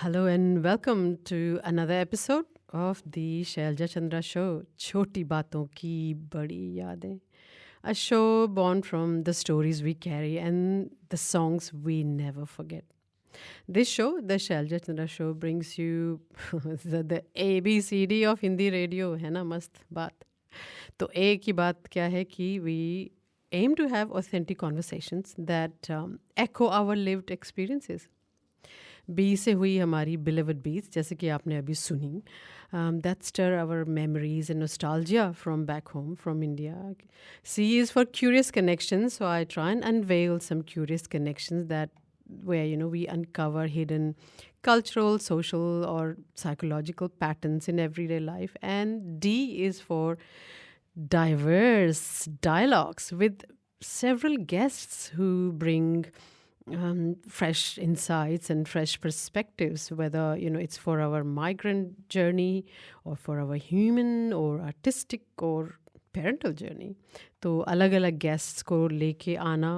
Hello and welcome to another episode of the Shailja Chandra Show, Choti Baaton Ki Badi Yaadein. A show born from the stories we carry and the songs we never forget. This show, the Shailja Chandra Show, brings you the ABCD of Hindi radio, है ना मस्त बात. तो A की बात क्या है कि we aim to have authentic conversations that echo our lived experiences. बी से हुई हमारी बिलीवड बीट्स जैसे कि आपने अभी सुनी that stir our memories and nostalgia from back home from India C is for curious connections so I try and unveil some curious connections that where we uncover hidden cultural, social, or psychological patterns in everyday life. And D is for diverse dialogues with several guests who bring fresh insights and fresh perspectives, whether it's for our migrant journey or for our human or artistic or parental journey. तो अलग अलग guests को लेके आना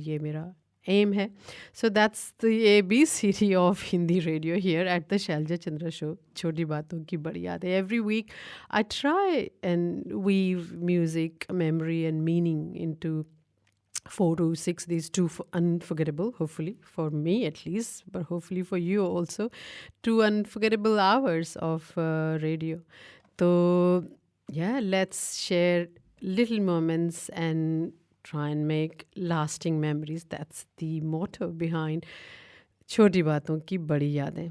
ये मेरा aim है. So that's the ABCD of Hindi radio here at the Shailja Chandra Show, छोटी बातों की बड़ी यादें. Every week I try and weave music, memory and meaning into 4 to 6 these unforgettable, hopefully for me at least, but hopefully for you also, 2 unforgettable hours of radio. So yeah, let's share little moments and try and make lasting memories. That's the motto behind छोटी बातों की बड़ी यादें.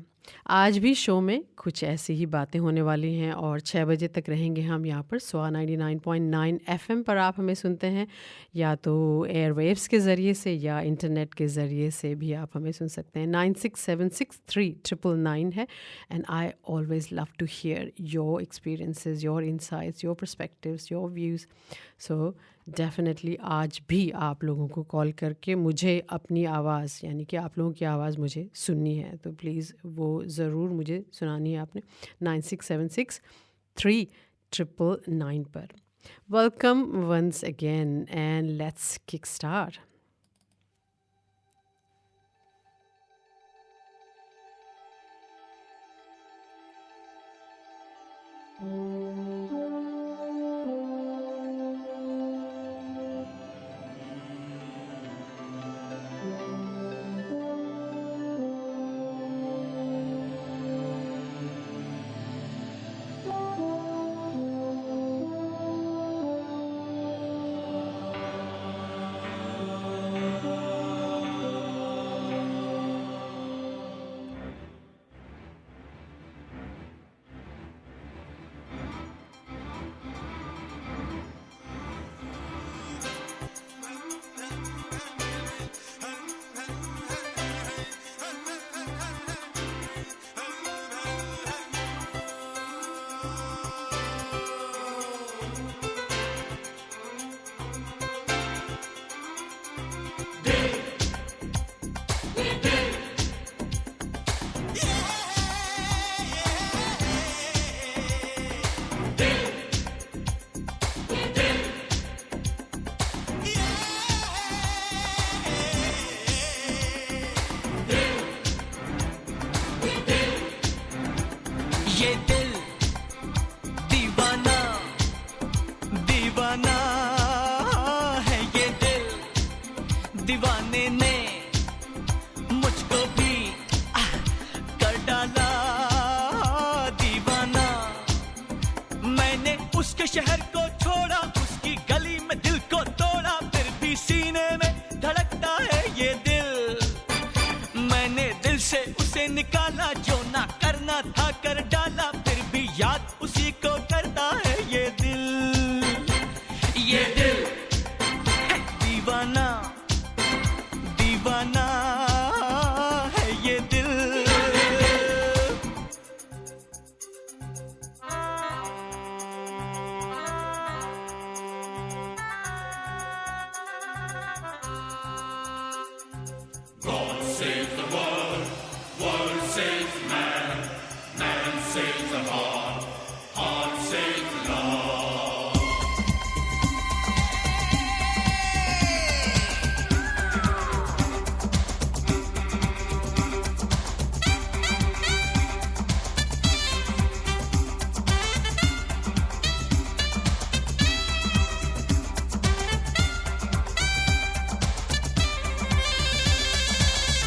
आज भी show में कुछ ऐसी ही बातें होने वाली हैं और 6 बजे तक रहेंगे हम यहाँ पर. SOA 99.9 FM पर आप हमें सुनते हैं, या तो एयरवेव्स के ज़रिए से या इंटरनेट के ज़रिए से भी आप हमें सुन सकते हैं. 96763999 है. And I always love to hear your experiences, your insights, your perspectives, your views. So definitely आज भी आप लोगों को कॉल करके मुझे अपनी आवाज़, यानी कि आप लोगों की आवाज़ मुझे सुननी है, तो प्लीज़ वो ज़रूर मुझे सुनानी है आपने 96763999 पर. Welcome once again and let's kick start.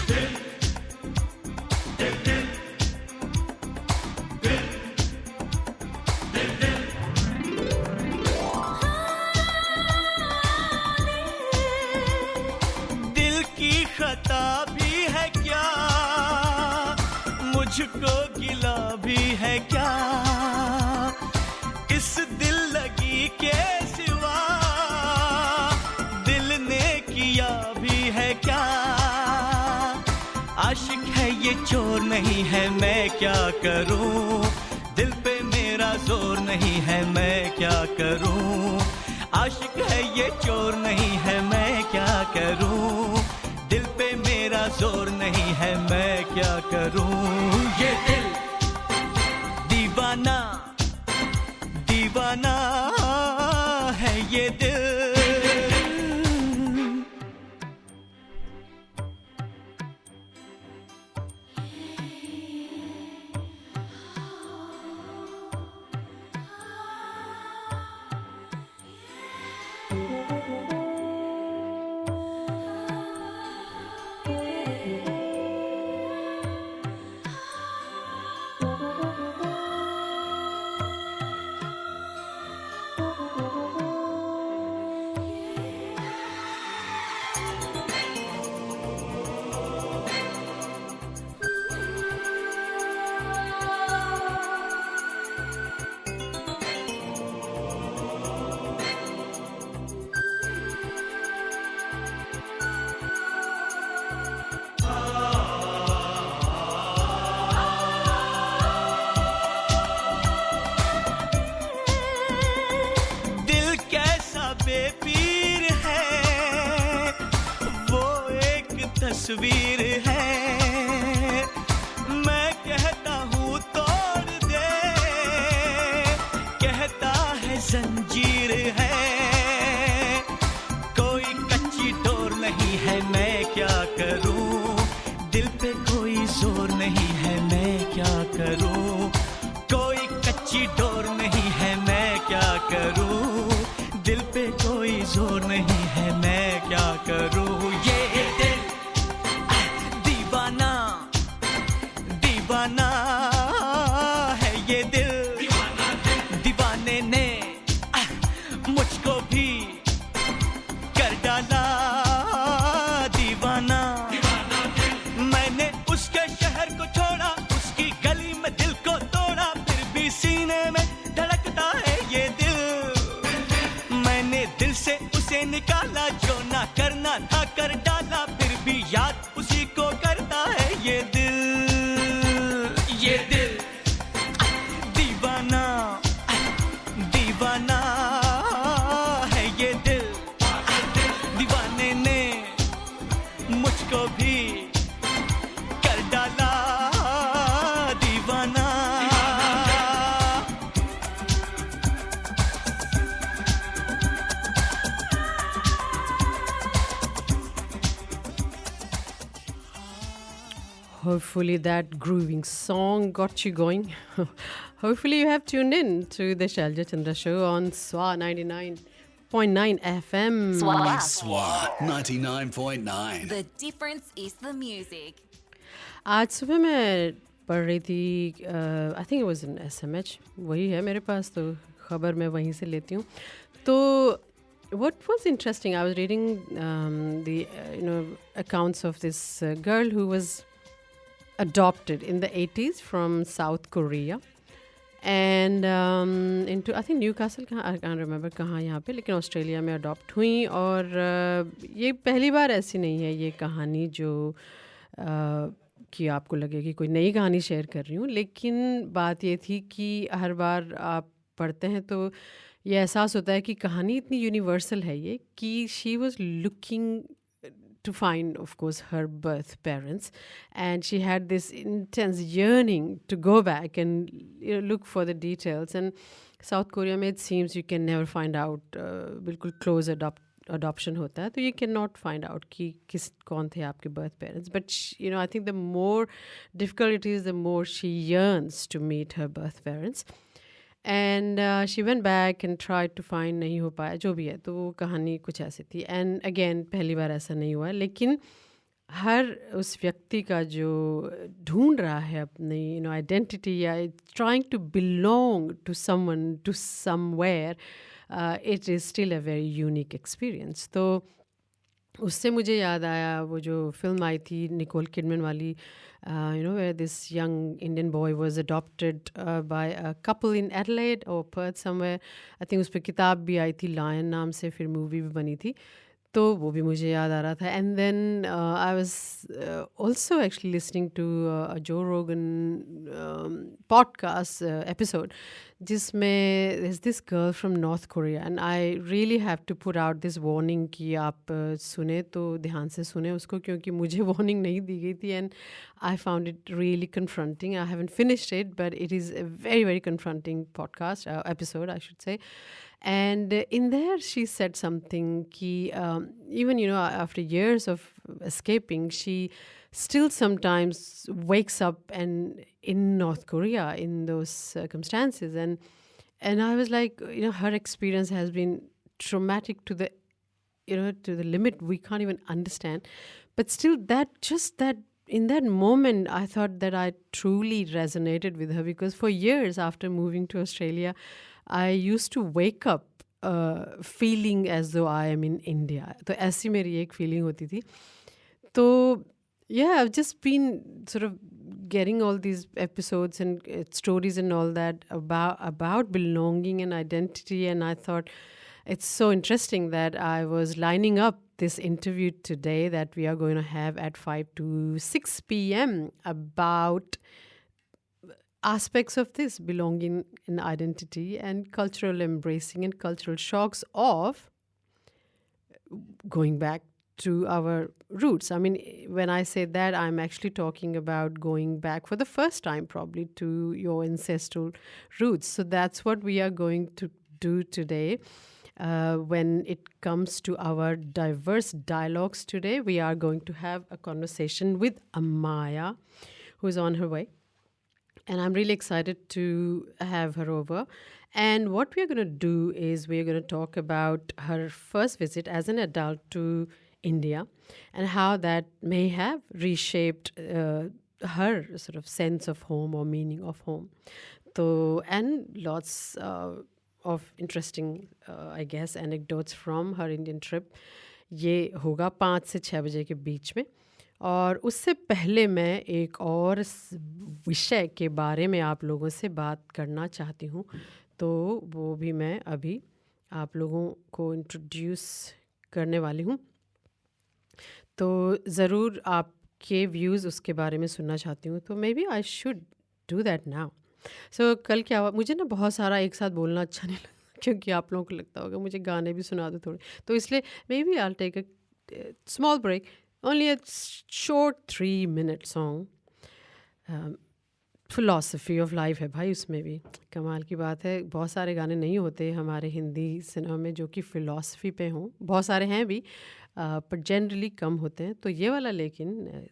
दिल की खता भी है क्या, मुझको गिला भी है क्या, इस दिल लगी के सिवा दिल ने किया भी है क्या। आशिक है ये चोर नहीं है, मैं क्या करूं, दिल पे मेरा जोर नहीं है, मैं क्या करूं। आशिक है ये चोर नहीं है, मैं क्या करूं, दिल पे मेरा जोर नहीं है, मैं क्या करूं। ये दिल दीवाना दीवाना है ये दिल। दिल कैसा बेपीर है, वो एक तस्वीर है, मैं कहता हूँ तोड़ दे, कहता है जंजीर है, कोई कच्ची डोर नहीं है, मैं क्या करूँ, दिल पे कोई जोर नहीं है, मैं क्या करूँ, कोई कच्ची डोर नहीं है, मैं क्या करूँ, दिल पे कोई जोर नहीं है, मैं क्या करूँ। ये दिल दीवाना दीवाना है ये दिल, दीवाने ने मुझको भी कर डाला दीवाना। मैंने उसके शहर को छोड़ा, उसकी गली में दिल को तोड़ा, फिर भी सीने में धड़कता है ये दिल। मैंने दिल से उसे निकाला, जो ना करना था कर डाला, फिर भी याद उसी को करता है ये दिल। ये दिल दीवाना दीवाना है ये दिल, दीवाने ने मुझको भी कर डाला दीवाना। Hopefully, that grooving song got you going. Hopefully, you have tuned in to the Shalja Chandra show on SWA 99.9 FM. SWA 99.9. The difference is the music. आज सुबह मैं पढ़ रही थी, I think it was in SMH, वही है मेरे पास, तो ख़बर मैं वहीं से लेती हूँ। तो what was interesting, I was reading the accounts of this girl who was adopted in the 80s from South Korea, and into I think Newcastle, I can't remember कहाँ यहाँ पे, लेकिन ऑस्ट्रेलिया में अडॉप्ट हुई। और ये पहली बार ऐसी नहीं है ये कहानी जो कि आपको लगे कि कोई नई कहानी शेयर कर रही हूँ, लेकिन बात ये थी कि हर बार आप पढ़ते हैं तो ये एहसास होता है कि कहानी इतनी यूनिवर्सल है ये, कि she was looking to find, of course, her birth parents, and she had this intense yearning to go back and look for the details. And South Korea में it seems you can never find out, बिल्कुल close adoption होता है, तो you cannot find out कि कौन थे आपके birth parents. But I think the more difficult it is, the more she yearns to meet her birth parents. And she went back and tried to find, नहीं हो पाया, जो भी है, तो वो कहानी कुछ ऐसी थी। And again, पहली बार ऐसा नहीं हुआ, लेकिन हर उस व्यक्ति का जो ढूंढ रहा है अपनी आइडेंटिटी या trying to belong to someone to somewhere, it is still a very unique experience. तो उससे मुझे याद आया वो जो फिल्म आई थी निकोल किडमैन वाली, where this young Indian boy was adopted by a couple in Adelaide और पर्थ समवेयर. आई थिंक उस पर किताब भी आई थी लायन नाम से, फिर मूवी भी बनी थी. तो वो भी मुझे याद आ रहा था. And then I was also actually listening to Joe Rogan podcast episode जिसमें is this girl from North Korea. And I really have to put out this warning कि आप सुने तो ध्यान से सुने उसको, क्योंकि मुझे वार्निंग नहीं दी गई थी. And I found it really confronting. I haven't finished it but it is a very very confronting podcast episode I should say. And in there, she said something ki, even, after years of escaping, she still sometimes wakes up and in North Korea in those circumstances. And I was like, her experience has been traumatic to the, to the limit we can't even understand. But still that in that moment, I thought that I truly resonated with her, because for years after moving to Australia, I used to wake up feeling as though I am in India. तो ऐसी मेरी एक feeling होती थी. तो yeah, I've just been sort of getting all these episodes and stories and all that about belonging and identity, and I thought it's so interesting that I was lining up this interview today that we are going to have at 5 to 6 p.m. about aspects of this belonging and identity and cultural embracing and cultural shocks of going back to our roots. I mean, when I say that, I'm actually talking about going back for the first time probably to your ancestral roots. So that's what we are going to do today. When it comes to our diverse dialogues today, we are going to have a conversation with Amaya, who is on her way. And I'm really excited to have her over. And what we're going to do is we're going to talk about her first visit as an adult to India and how that may have reshaped her sort of sense of home or meaning of home. So, and lots of interesting, I guess, anecdotes from her Indian trip. ये होगा 5 से 6 बजे के बीच में. और उससे पहले मैं एक और विषय के बारे में आप लोगों से बात करना चाहती हूँ. तो वो भी मैं अभी आप लोगों को इंट्रोड्यूस करने वाली हूँ. तो ज़रूर आपके व्यूज़ उसके बारे में सुनना चाहती हूँ. तो maybe I should do that now. So कल क्या हुआ, मुझे ना बहुत सारा एक साथ बोलना अच्छा नहीं लगता, क्योंकि आप लोगों को लगता होगा मुझे गाने भी सुना दो थोड़े. तो इसलिए maybe I take a small break. Only a short 3-minute song. Philosophy of life है भाई उसमें भी. कमाल की बात है, बहुत सारे गाने नहीं होते हमारे हिंदी सिनेमा में जो कि फ़िलॉसफी पे हों. बहुत सारे हैं भी पर जनरली कम होते हैं. तो ये वाला लेकिन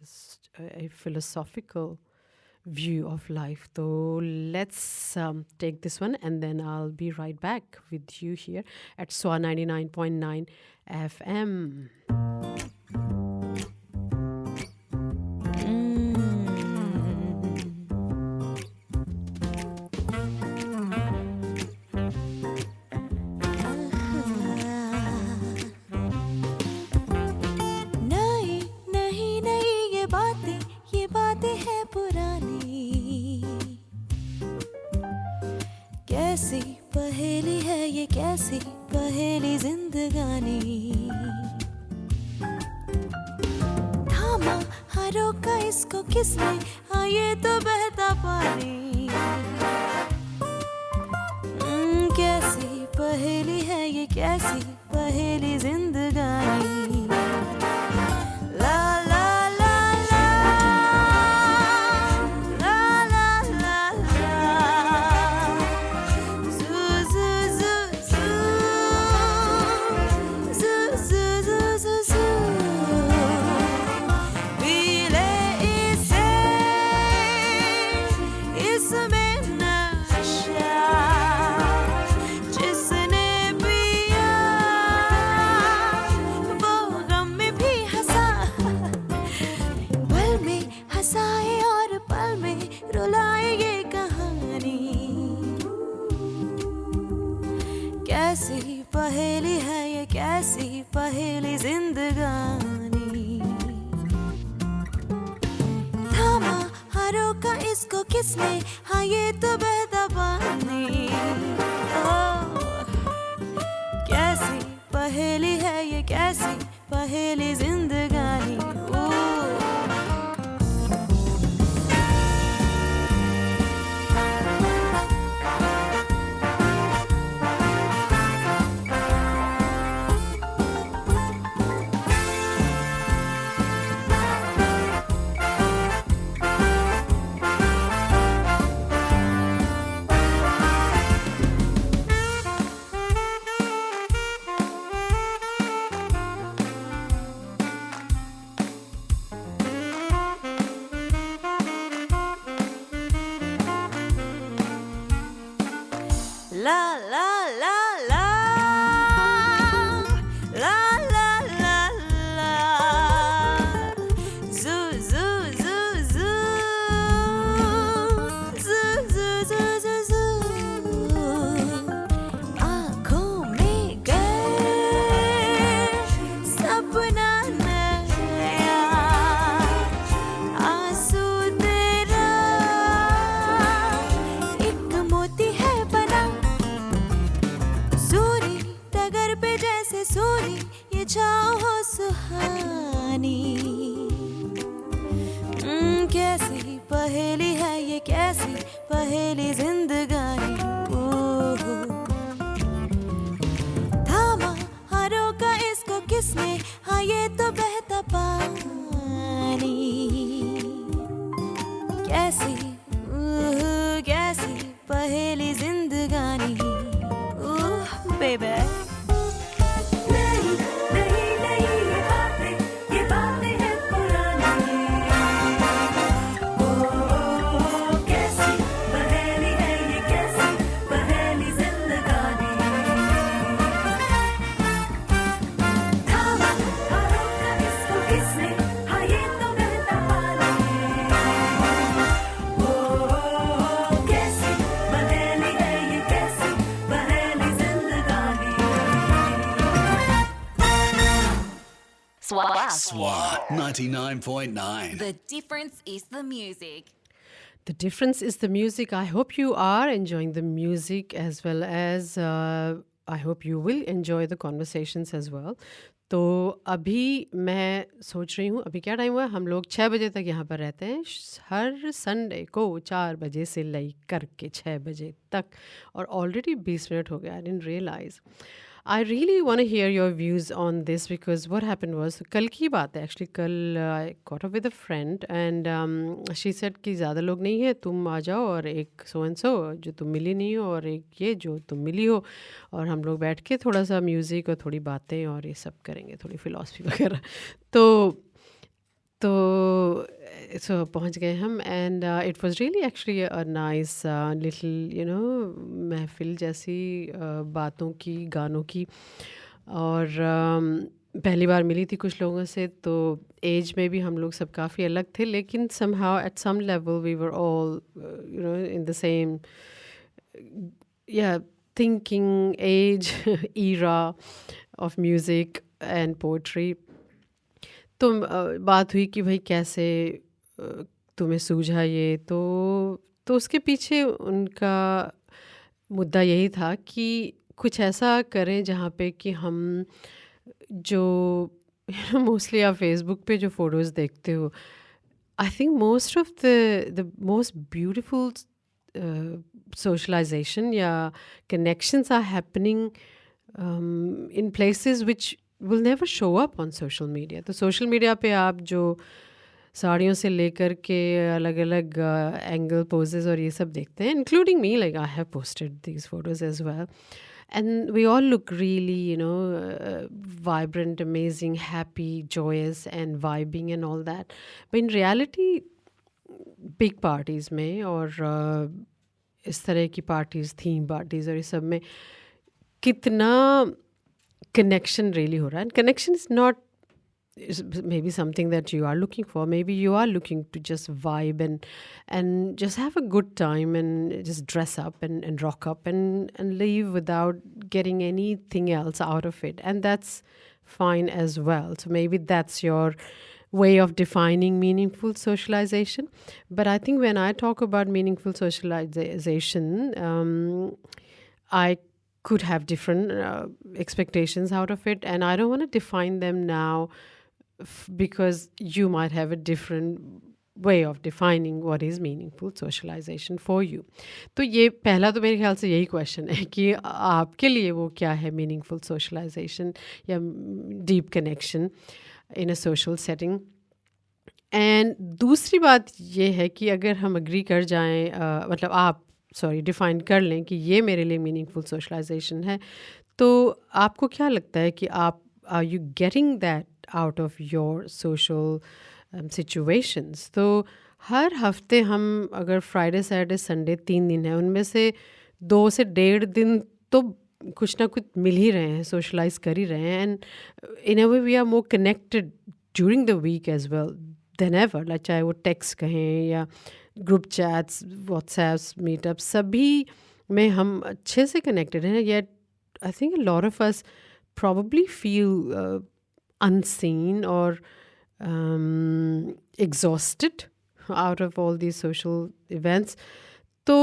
a philosophical view of life. So let's take this one and then I'll be right back with you here at SWA 99.9 FM. कैसी पहेली है ये, कैसी पहेली जिंदगानी. थामा हारों का इसको किसने, हाँ ये तो बहता पानी. कैसी पहेली है ये, कैसी पहेली जिंदगानी. जिसने पिया वो इसको किसने, हाँ ये तो बहता पानी। कैसी पहेली है ये, कैसी पहेली जिंदगानी। La la la la la la la la zoo zoo zoo zoo zoo zoo zoo zoo zoo आँखों में गए सपना नया आंसू तेरा एक मोती है बना सूरी टगर पे जैसे सूरी ये छाँव हो सुहानी। कैसी पहेली है ये, कैसी पहेली जिंदगानी। थामा हारों का इसको किसने, हाँ ये तो बहता पानी। कैसी कैसी पहेली जिंदगानी। Baby. नहीं नहीं नहीं ये बातें हैं पुरानी। कैसी पहेली है ये, कैसी पहेली जिंदगानी। थामा हारों का इसको किसने, हाँ ये तो बहता पानी। कैसी पहेली है ये, कैसी पहेली जिंदगानी। SWAT 99.9. The difference is the music. The difference is the music. I hope you are enjoying the music as well as I hope you will enjoy the conversations as well. तो अभी मैं सोच रही हूँ, अभी क्या टाइम हुआ है, हम लोग 6 बजे तक यहाँ पर रहते हैं हर संडे को 4 बजे से ले करके 6 बजे तक, और ऑलरेडी 20 मिनट हो गया. I didn't realise. I really want to hear your views on this because what happened was, कल की बात है actually. कल I caught up with a friend and she said कि ज़्यादा लोग नहीं है, तुम आ जाओ और एक so and so जो तुम मिली नहीं हो और एक ये जो तुम मिली हो, और हम लोग बैठ के थोड़ा सा म्यूज़िक और थोड़ी बातें और ये सब करेंगे, थोड़ी फिलॉसफी वगैरह. तो सो पहुंच गए हम and it was really actually a nice little महफिल जैसी बातों की, गानों की. और पहली बार मिली थी कुछ लोगों से, तो एज में भी हम लोग सब काफ़ी अलग थे, लेकिन somehow at some level we were all in the same thinking age era of music and poetry. तो बात हुई कि भाई कैसे तुम्हें सूझा ये, तो उसके पीछे उनका मुद्दा यही था कि कुछ ऐसा करें जहाँ पे कि हम जो मोस्टली आप फेसबुक पे जो फ़ोटोज़ देखते हो, I think most of the most beautiful socialization या connections are happening in places which will never show up on social media. तो social media पे आप जो साड़ियों से लेकर के अलग अलग एंगल पोजेस और ये सब देखते हैं, including me, like I have posted these photos as well, and we all look really vibrant, amazing, happy, joyous and vibing and all that. But in reality big parties में और इस तरह की पार्टीज़, थीम पार्टीज़ और ये सब में कितना connection really हो रहा है. And connection is not maybe something that you are looking for. Maybe you are looking to just vibe and just have a good time and just dress up and rock up and leave without getting anything else out of it. And that's fine as well. So maybe that's your way of defining meaningful socialization. But I think when I talk about meaningful socialization, I could have different expectations out of it, and I don't want to define them now because you might have a different way of defining what is meaningful socialization for you. तो ये पहला तो मेरे ख्याल से यही question है कि आपके लिए वो क्या है meaningful socialization या deep connection in a social setting. And दूसरी बात ये है कि अगर हम अग्री कर जाएं मतलब आप डिफ़ाइन कर लें कि ये मेरे लिए मीनिंगफुल सोशलाइजेशन है, तो आपको क्या लगता है कि आप are you getting that out of your social situations? तो हर हफ्ते हम अगर फ्राइडे सैटरडे संडे 3 दिन है, उनमें से 2 से 1.5 दिन तो कुछ ना कुछ मिल ही रहे हैं, सोशलाइज कर ही रहे हैं, and in a way we are more connected during the week as well than ever. Like चाहे वो टेक्स्ट कहें या ग्रुप चैट्स, व्हाट्सएप्स, मीटअप, सभी में हम अच्छे से कनेक्टेड हैं. Yet I think a lot of us probably feel unseen or exhausted out of all these social events. तो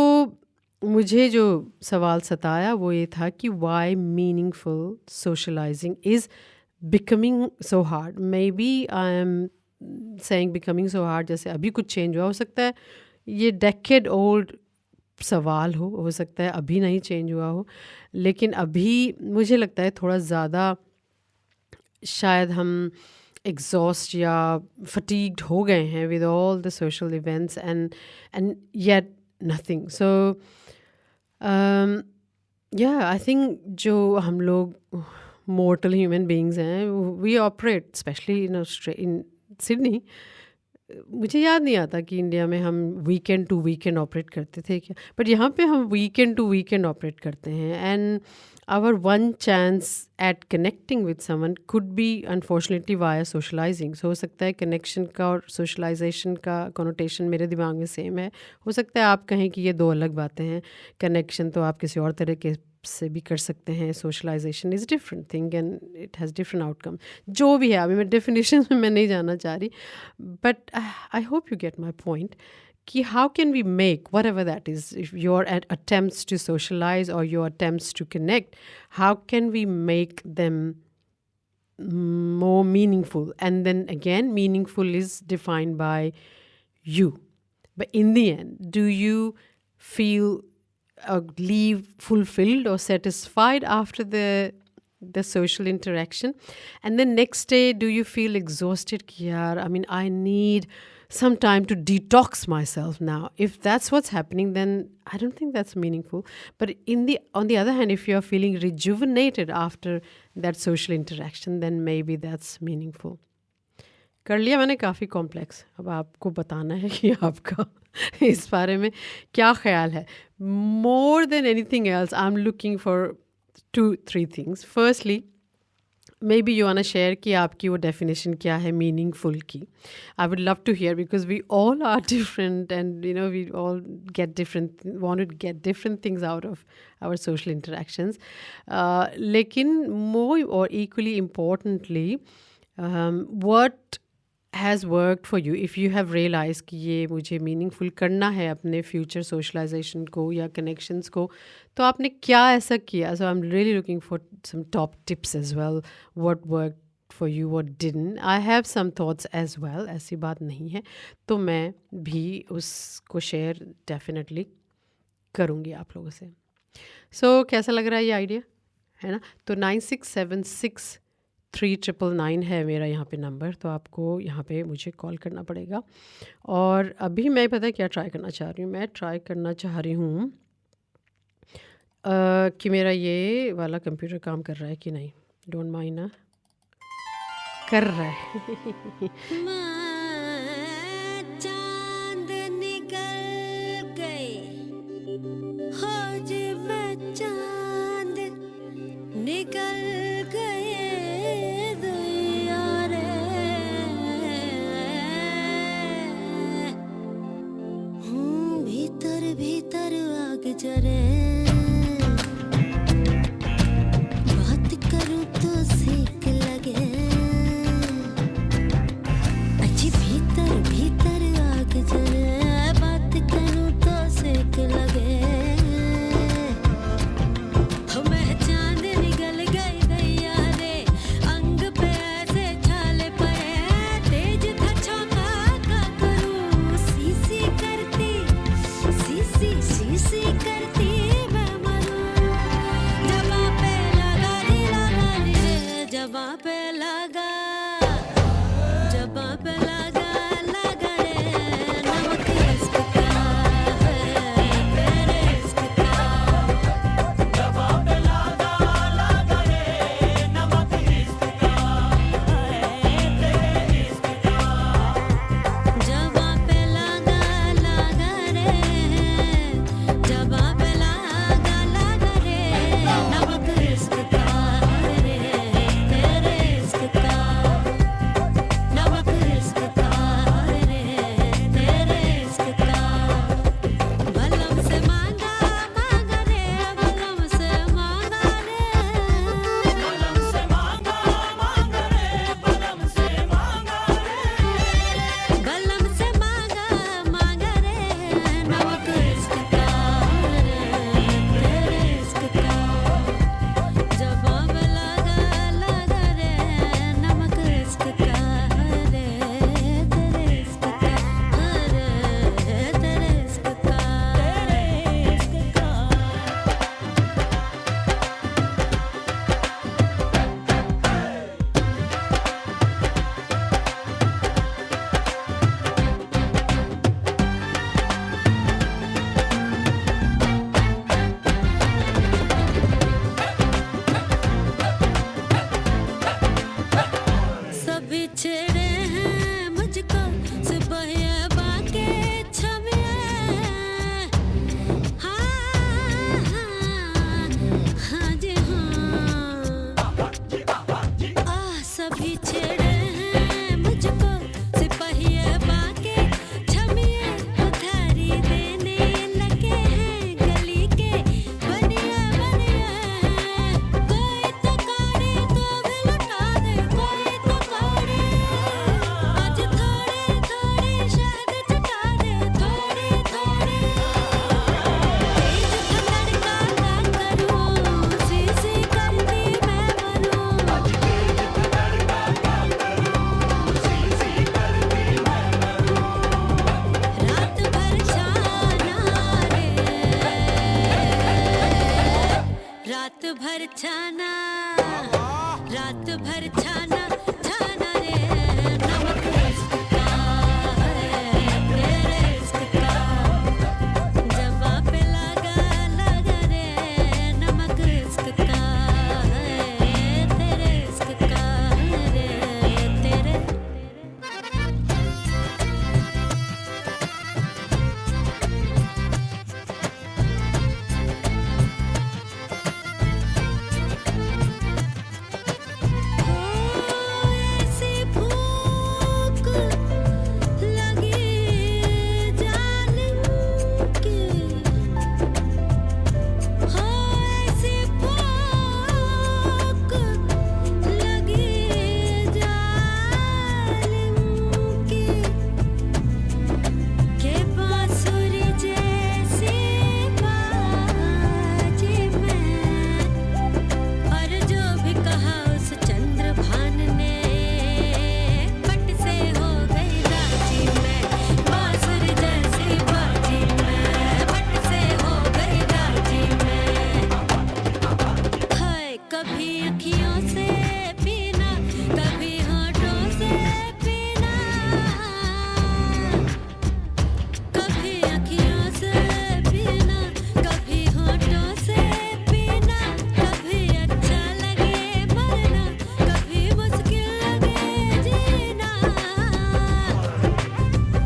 मुझे जो सवाल सताया वो ये था कि why meaningful socializing is becoming so hard. Maybe I am saying becoming so hard जैसे अभी कुछ चेंज हुआ, हो सकता है ये decade old सवाल हो सकता है अभी नहीं चेंज हुआ हो, लेकिन अभी मुझे लगता है थोड़ा ज़्यादा शायद हम एग्जॉस्ट या फटीग्ड हो गए हैं with all the social events and yet nothing. So yeah I think जो हम लोग मोर्टल ह्यूमन बीइंग्स हैं, we operate especially in Sydney. मुझे याद नहीं आता कि इंडिया में हम वीकेंड टू वीकेंड ऑपरेट करते थे क्या, बट यहाँ पे हम वीकेंड टू वीकेंड ऑपरेट करते हैं. And our one chance at connecting with someone could be unfortunately via socialising. So हो सकता है कनेक्शन का और सोशलाइजेशन का कॉनोटेशन मेरे दिमाग में सेम है, हो सकता है आप कहें कि ये 2 अलग बातें हैं. कनेक्शन तो आप किसी और तरह के से भी कर सकते हैं, socialization is different thing and it has different outcome. जो भी है, अभी मैं डेफिनेशन में मैं नहीं जाना चाह रही, but I hope you get my point कि how can we make whatever that is your attempts to socialise और your attempts to connect, how can we make them more meaningful. And then again, meaningful is defined by you. But in the end, do you feel leave fulfilled or satisfied after the social interaction? And then next day, do you feel exhausted? I mean, I need some time to detox myself now. If that's what's happening, then I don't think that's meaningful. But on the other hand, if you're feeling rejuvenated after that social interaction, then maybe that's meaningful. कर लिया मैंने काफ़ी complex. अब आपको बताना है कि आपका इस बारे में क्या ख्याल है. More than anything else, I am looking for 2-3 things. Firstly, maybe you want to share कि आपकी वो डेफिनेशन क्या है मीनिंगफुल की. I would love to hear because we all are different and you know we all get different, want to get different things out of our social interactions. लेकिन more और equally importantly, what has worked for you, if you have realized कि ये मुझे meaningful करना है अपने future socialization को या connections को, तो आपने क्या ऐसा किया? So I'm really looking for some top tips as well. What worked for you, what didn't? I have some thoughts as well, ऐसी बात नहीं है, तो मैं भी उसको share definitely करूँगी आप लोगों से. So कैसा लग रहा है ये आइडिया, है ना? तो 9676 3999 है मेरा यहाँ पे नंबर, तो आपको यहाँ पे मुझे कॉल करना पड़ेगा. और अभी मैं पता है क्या ट्राई करना चाह रही हूँ, मैं ट्राई करना चाह रही हूँ कि मेरा ये वाला कंप्यूटर काम कर रहा है कि नहीं. डोंट माइंड ना, कर रहा है. चांद निकल गए हो जब चांद निकल गए भीतर आग जरे, बात करूं तो सेक लगे, छेड़े हैं मुझको सुबह बाके छमिए हाँ हाँ हाँ जी हाँ सभी छेड़े हैं मुझको सिपाही बाके छमिए उधारी देने लगे हैं गली के बनिए बनिए कोई तो काढ़ी तो भी लुटा दे कोई तो काढ़ी आज थोड़ी थोड़ी शहद चुटा दे थोड़ी थोड़ी तेज था लड़का क्या करूं सी करती मैं बनूं रात भर छाना रे रात भर छाना रात भर छाना छाना रे नमक इश्क का है तेरे इश्क का जवा पे लगा लगा रे नमक इश्क का है तेरे इश्क का रे तेरे ऐसी भूख लगी जालिम की हो ऐसी भूख लगी जालिम की के बांसुरी जैसी बाजी में और जो भी कहा उस चंद्रभान ने पट से हो गई राजी में बांसुरी जैसी बाजी में पट से हो गई राजी में हाय कभी अखियों से पीना कभी होठों से पीना कभी अखियों से पीना कभी होठों से पीना कभी अच्छा लगे मरना कभी मुश्किल लगे जीना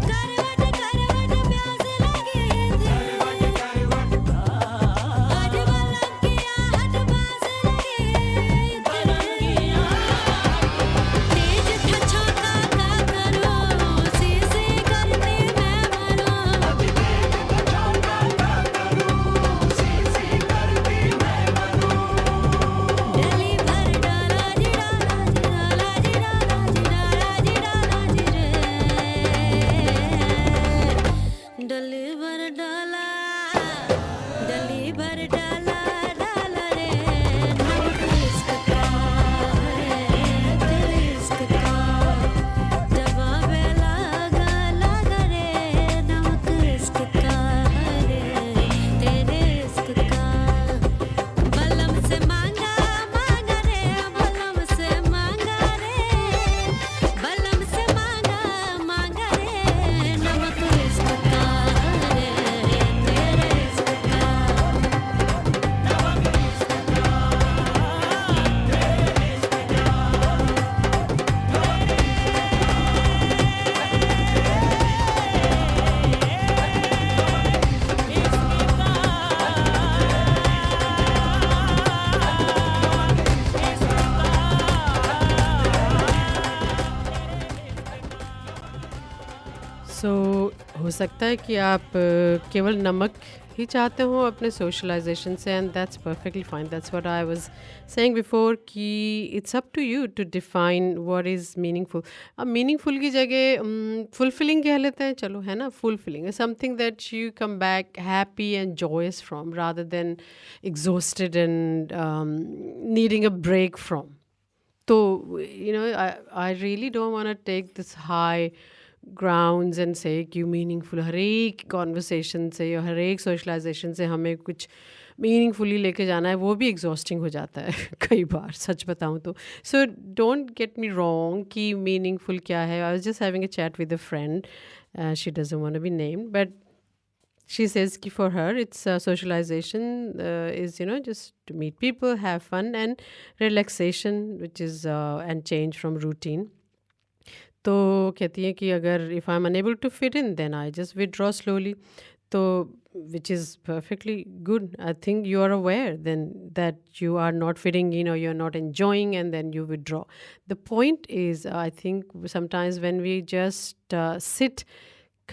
करवट करवट प्यास लगी थी आज बलम की आहट पास लगी तेज था छौका का करूं सी करती मैं बनूं डली भर डाला जी डाला जी डाला जी डाला जी डाला जी डाला जी रे डली भर डाला डाला रे नमक इश्क का है तेरे इश्क का जवाब लगा लगा रे नमक इश्क का है तेरे इश्क का बलम से मांगा मांगा रे बलम से मांगा रे बलम से मांगा मांगा रे नमक इश्क का है तेरे इश्क का सो हो सकता है कि आप केवल नमक ही चाहते हो अपने सोशलाइजेशन से and that's perfectly fine that's what I was saying before कि it's up to you to define what is meaningful अब मीनिंगफुल की जगह फुलफिलिंग कह लेते हैं चलो है ना fulfilling something that you come back happy and joyous from rather than exhausted and needing a break from तो you know I really don't want to take this high grounds and say कि meaningful हर एक conversation से या हर एक socialisation से हमें कुछ meaningfully लेके जाना है वो भी एग्जॉस्टिंग हो जाता है कई बार सच बताऊँ तो so don't get me wrong कि मीनिंगफुल क्या है I was just having a chat with a friend she doesn't want to be named but she says ki for her it's socialization is just to meet people, have fun and relaxation, which is and change from routine. तो कहती हैं कि अगर if I am unable to fit in then I just withdraw slowly. तो which is perfectly good. I think you are aware then that you are not fitting in or you're not enjoying and then you withdraw. The point is, I think sometimes when we just sit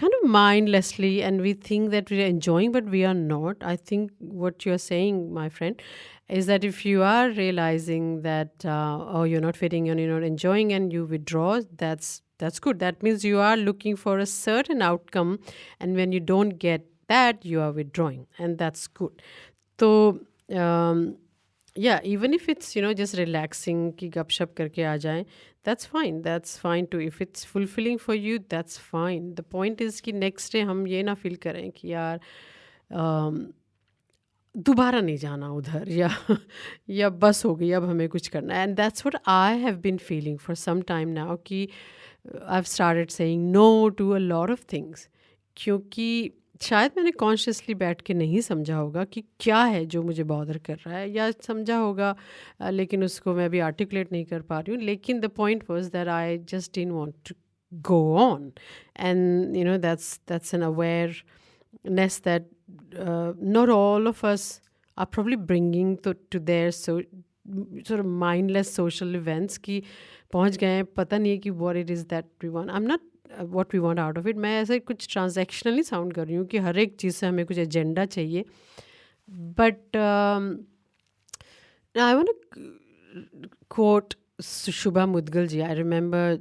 kind of mindlessly and we think that we are enjoying but we are not, I think what you're saying, my friend, is that if you are realizing that oh, you're not fitting and you're not enjoying and you withdraw, that's good. That means you are looking for a certain outcome, and when you don't get that, you are withdrawing, and that's good. So yeah, even if it's just relaxing कि गप शप करके आ जाएं, that's fine too. If it's fulfilling for you, that's fine. The point is कि next day हम ये ना feel करें कि यार दोबारा नहीं जाना उधर, या बस हो गई, अब हमें कुछ करना है. And that's what I have been feeling for some time now कि I have started saying no to a lot of things, क्योंकि शायद मैंने कॉन्शियसली बैठ के नहीं समझा होगा कि क्या है जो मुझे बॉदर कर रहा है, या समझा होगा लेकिन उसको मैं भी आर्टिकुलेट नहीं कर पा रही हूँ. लेकिन the point was that I just didn't want to go on, and that's an awareness that not all of us are probably bringing to their sort of mindless social events कि पहुंच गए हैं, पता नहीं है कि what it is that we want. I'm not what we want out of it. मैं ऐसे कुछ ट्रांजैक्शनली साउंड कर रही हूँ कि हर एक चीज़ से हमें कुछ एजेंडा चाहिए, but I want to quote Shubha Mudgal ji. I remember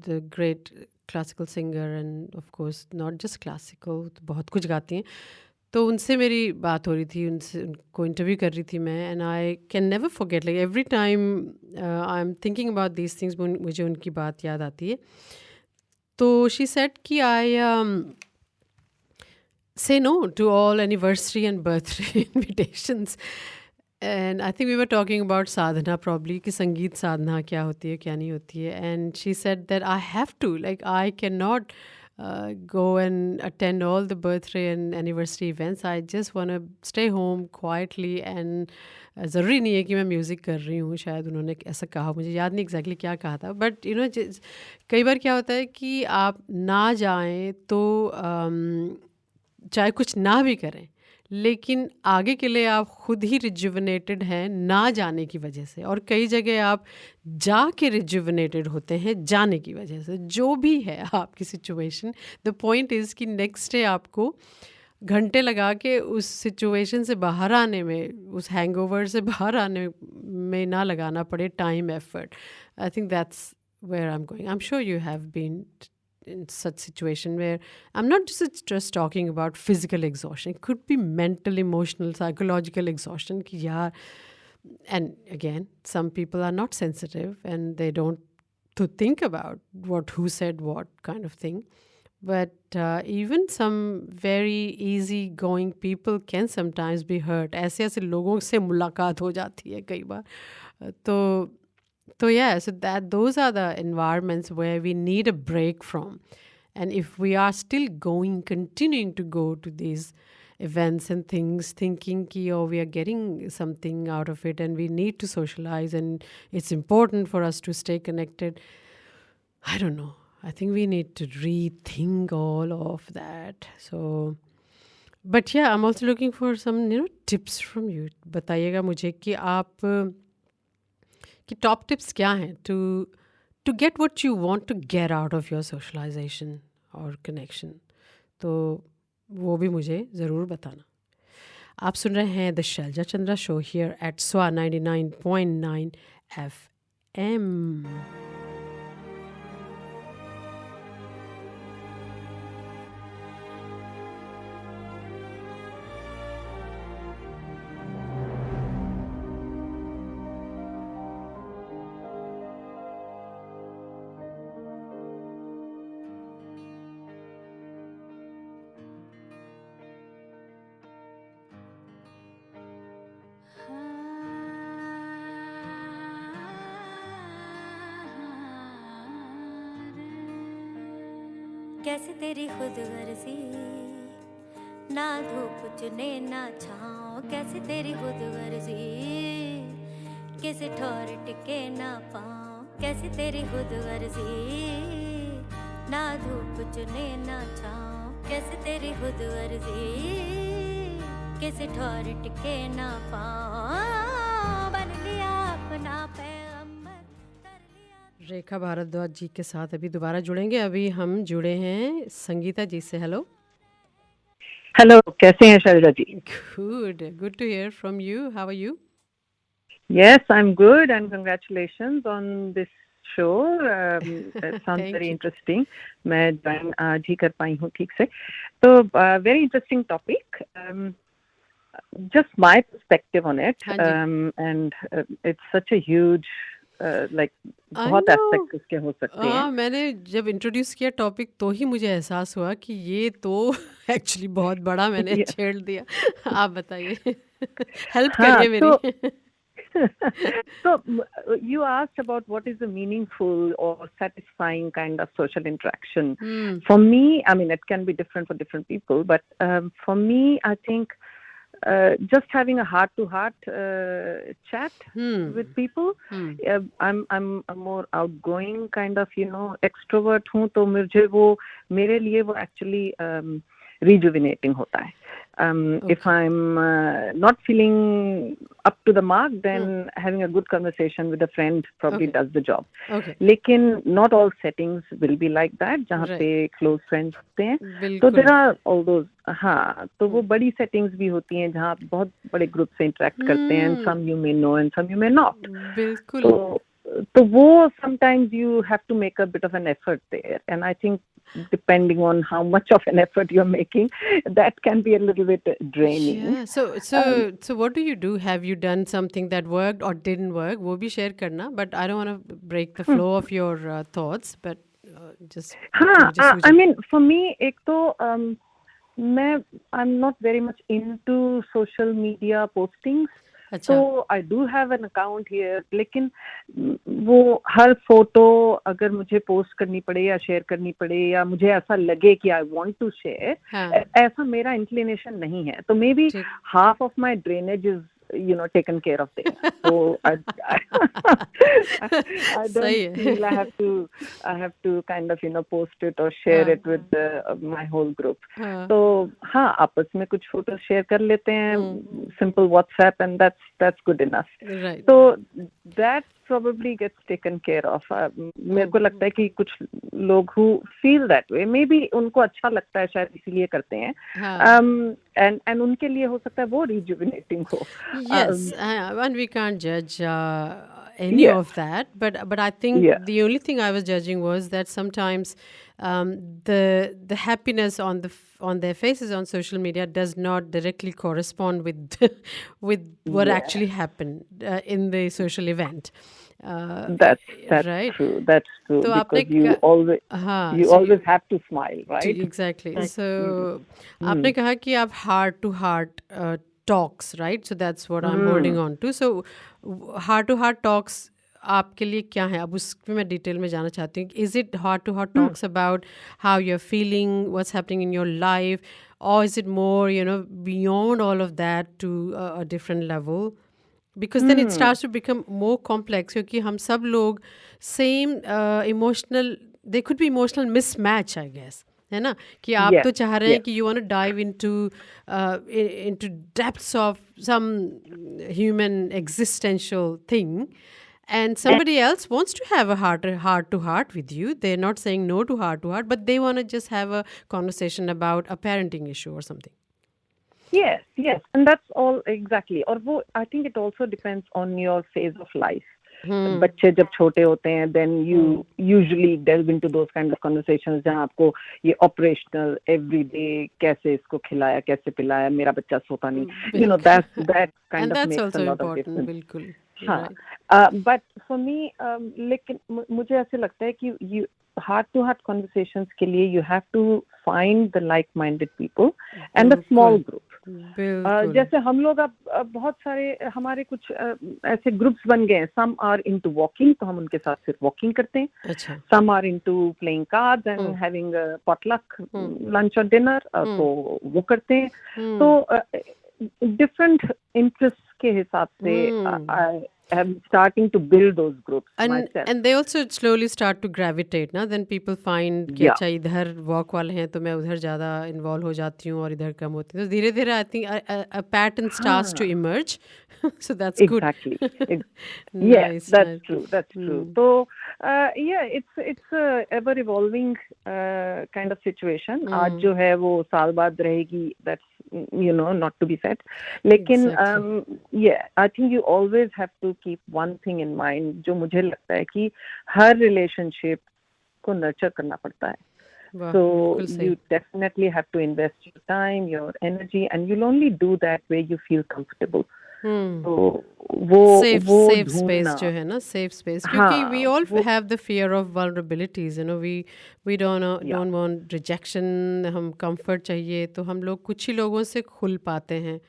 the great classical singer, and of course not just classical, बहुत कुछ गाती हैं. तो उनसे मेरी बात हो रही थी, उनको इंटरव्यू कर रही थी मैं, and I can never forget, like every time I am thinking about these things, मुझे उनकी बात याद आती है. तो शी सेड कि आई say no to all anniversary and birthday invitations. And I think we were talking about sadhana probably, कि संगीत साधना क्या होती है क्या नहीं होती है. And she said that I have to, like I cannot go and attend all the birthday and anniversary events. I just want to stay home quietly. And ज़रूरी नहीं है कि मैं म्यूज़िक कर रही हूँ, शायद उन्होंने ऐसा कहा, मुझे याद नहीं एग्जैक्टली क्या कहा था, बट कई बार क्या होता है कि आप ना जाएं तो चाहे कुछ ना भी करें, लेकिन आगे के लिए आप खुद ही रिजुवनेटेड हैं ना जाने की वजह से, और कई जगह आप जाके रिजुवनेटेड होते हैं जाने की वजह से. जो भी है आपकी सिचुएशन, द पॉइंट इज़ कि नेक्स्ट डे आपको घंटे लगा के उस सिचुएशन से बाहर आने में, उस हैंगओवर से बाहर आने में ना लगाना पड़े time, effort. I think that's where I am going. I am sure you have been in such situation where I'm not just talking about physical exhaustion. It could be mental, emotional, psychological exhaustion ki yaar. And again, some people are not sensitive and they don't to think about who said what kind of thing. But even some very easy going people can sometimes be hurt. ऐसे लोगों से मुलाकात हो जाती है कई बार. So yeah, so those are the environments where we need a break from. And if we are still continuing to go to these events and things, thinking ki we are getting something out of it and we need to socialize and it's important for us to stay connected, I don't know. I think we need to rethink all of that. So, but yeah, I'm also looking for some tips from you. बताइएगा मुझे कि आप कि top tips क्या हैं to get what you want to get out of your socialization और connection. तो वो भी मुझे ज़रूर बताना. आप सुन रहे हैं the Shailaja Chandra show here at स्वा 99.9 FM. कैसे तेरी खुद गर्जी, ना धूप चुने ना छाँव. कैसे तेरी खुद गर्जी, किसी ठौर टिके ना पाँव. कैसे तेरी खुद गर्जी, ना धूप चुने ना छाँव कैसे तेरी खुद वर्जी कैसे ठोर टिके ना पाँव बन लिया अपना पैगंबर कर लिया रेखा भारद्वाज जी के साथ अभी दोबारा जुड़ेंगे। अभी हम जुड़े हैं संगीता जी से। हेलो। हेलो, कैसे हैं Shailaja ji? Good to hear from you. How are you? Yes, I'm good and congratulations on this show. It sounds Thank very you. interesting. मैं ज्वाइन आज ही कर पाई हूँ ठीक से। तो very interesting topic. Just my perspective on it. हाँ जी। And it's such a huge like I बहुत know. aspects इसके हो सकते हैं। हाँ, मैंने जब इंट्रोड्यूस किया टॉपिक तो ही मुझे एहसास हुआ कि ये तो एक्चुअली बहुत बड़ा मैंने Yeah. छेड़ दिया। आप बताइए। हेल्प हाँ, करिए मेरी। So you asked about what is a meaningful or satisfying kind of social interaction. For me, I mean, it can be different for different people, but for me, I think just having a heart-to-heart chat with people. I'm a more outgoing kind of extrovert हूँ, तो मेरे लिए वो actually rejuvenating होता है. If I'm not feeling up to the mark, then having a good conversation with a friend probably does the job. Okay. लेकिन not all settings will be like that, जहाँ Right. पे close friends होते हैं. तो बिल्कुल। there are all those, हाँ, तो वो बड़ी settings भी होती हैं जहाँ आप बहुत बड़े group से interact करते हैं, and some you may know and some you may not. बिल्कुल। तो वो sometimes you have to make a bit of an effort there, and I think depending on how much of an effort you're making, that can be a little bit draining. Yeah. So what do you do? Have you done something that worked or didn't work? वो भी share करना, but I don't want to break the flow of your thoughts, but just हाँ, मुझे I mean, for me, एक तो I'm not very much into social media postings. अच्छा। So I do have an account here, लेकिन वो हर photo अगर मुझे post करनी पड़े या शेयर करनी पड़े या मुझे ऐसा लगे कि I want to share, हाँ। ऐसा मेरा inclination नहीं है. तो maybe ठीक। half of my drainage is taken care of there. So I सही don't है। feel I have to kind of post it or share it with my whole group. हाँ। तो हाँ, आपस में कुछ फोटो शेयर कर लेते हैं, simple WhatsApp, and that's good enough. Right. So that probably gets taken care of. मेरे को लगता है कि कुछ लोग who feel that way, maybe उनको अच्छा लगता है शायद इसीलिए करते हैं. हाँ। And उनके लिए हो सकता है वो rejuvenating हो. Yes, and we can't judge any Yeah. of that. But I think Yeah. the only thing I was judging was that sometimes the happiness on their faces on social media does not directly correspond with with what actually happened in the social event. That's right. true. That's true. तो Because आपने you always हाँ, you so always have to smile, right? Exactly. So आपने कहा कि आप heart to heart talks, right? So that's what I'm holding on to. So heart to heart talks आपके लिए क्या है? अब उसमें मैं डिटेल में जाना चाहती हूँ. Is it heart to heart talks about how you're feeling, what's happening in your life, or is it more, beyond all of that to a different level? Because then it starts to become more complex क्योंकि हम सब लोग same emotional, there could be emotional mismatch, I guess. है ना कि आप Yeah, तो चाह रहे हैं yeah. कि you want to dive into depths of some human existential thing, and somebody else wants to have a heart to heart with you. They're not saying no to heart, but they want to just have a conversation about a parenting issue or something. Yes, and that's all exactly. और वो I think it also depends on your phase of life. बच्चे जब छोटे होते हैं, then you usually delve into those kind of conversations जहाँ आपको ये operational everyday कैसे इसको खिलाया, कैसे पिलाया, मेरा बच्चा सोता नहीं, that kind And of that's makes also a lot of important. difference. बिल्कुल. हाँ, but for me, लेकिन मुझे ऐसे लगता है कि you heart-to-heart conversations के लिए you have to find the like-minded people and a small group. बिल्कुल. जैसे हम लोग अब बहुत सारे हमारे कुछ ऐसे ग्रुप्स बन गए हैं. Some are into walking, तो हम उनके साथ सिर्फ walking करते हैं. अच्छा. Some are into playing cards and having a potluck lunch or dinner, तो वो करते हैं. तो different interests के हिसाब से am starting to build those groups and myself. and they also slowly start to gravitate ना, then people find कि Yeah. अच्छा इधर walk वाले हैं तो मैं उधर ज़्यादा involve हो जाती हूँ और इधर कम होती हूँ, तो धीरे धीरे I think a pattern starts to emerge. So that's good. Exactly. Yes, Nice, that's nice. true. That's true. So, yeah, it's a ever evolving kind of situation. आज जो है वो साल बाद रहेगी. That's not to be said. लेकिन Exactly. yeah, I think you always have to keep one thing in mind. जो मुझे लगता है कि हर relationship को nurture करना पड़ता है. वाह, So बिल्कुल सही. you definitely have to invest your time, your energy, and you'll only do that where you feel comfortable. तो वो safe space ढूंढना. जो है ना, safe space, क्योंकि we all वो- have the fear of vulnerabilities, we don't want rejection, हम comfort चाहिए, तो हम लोग कुछ ही लोगों से खुल पाते हैं.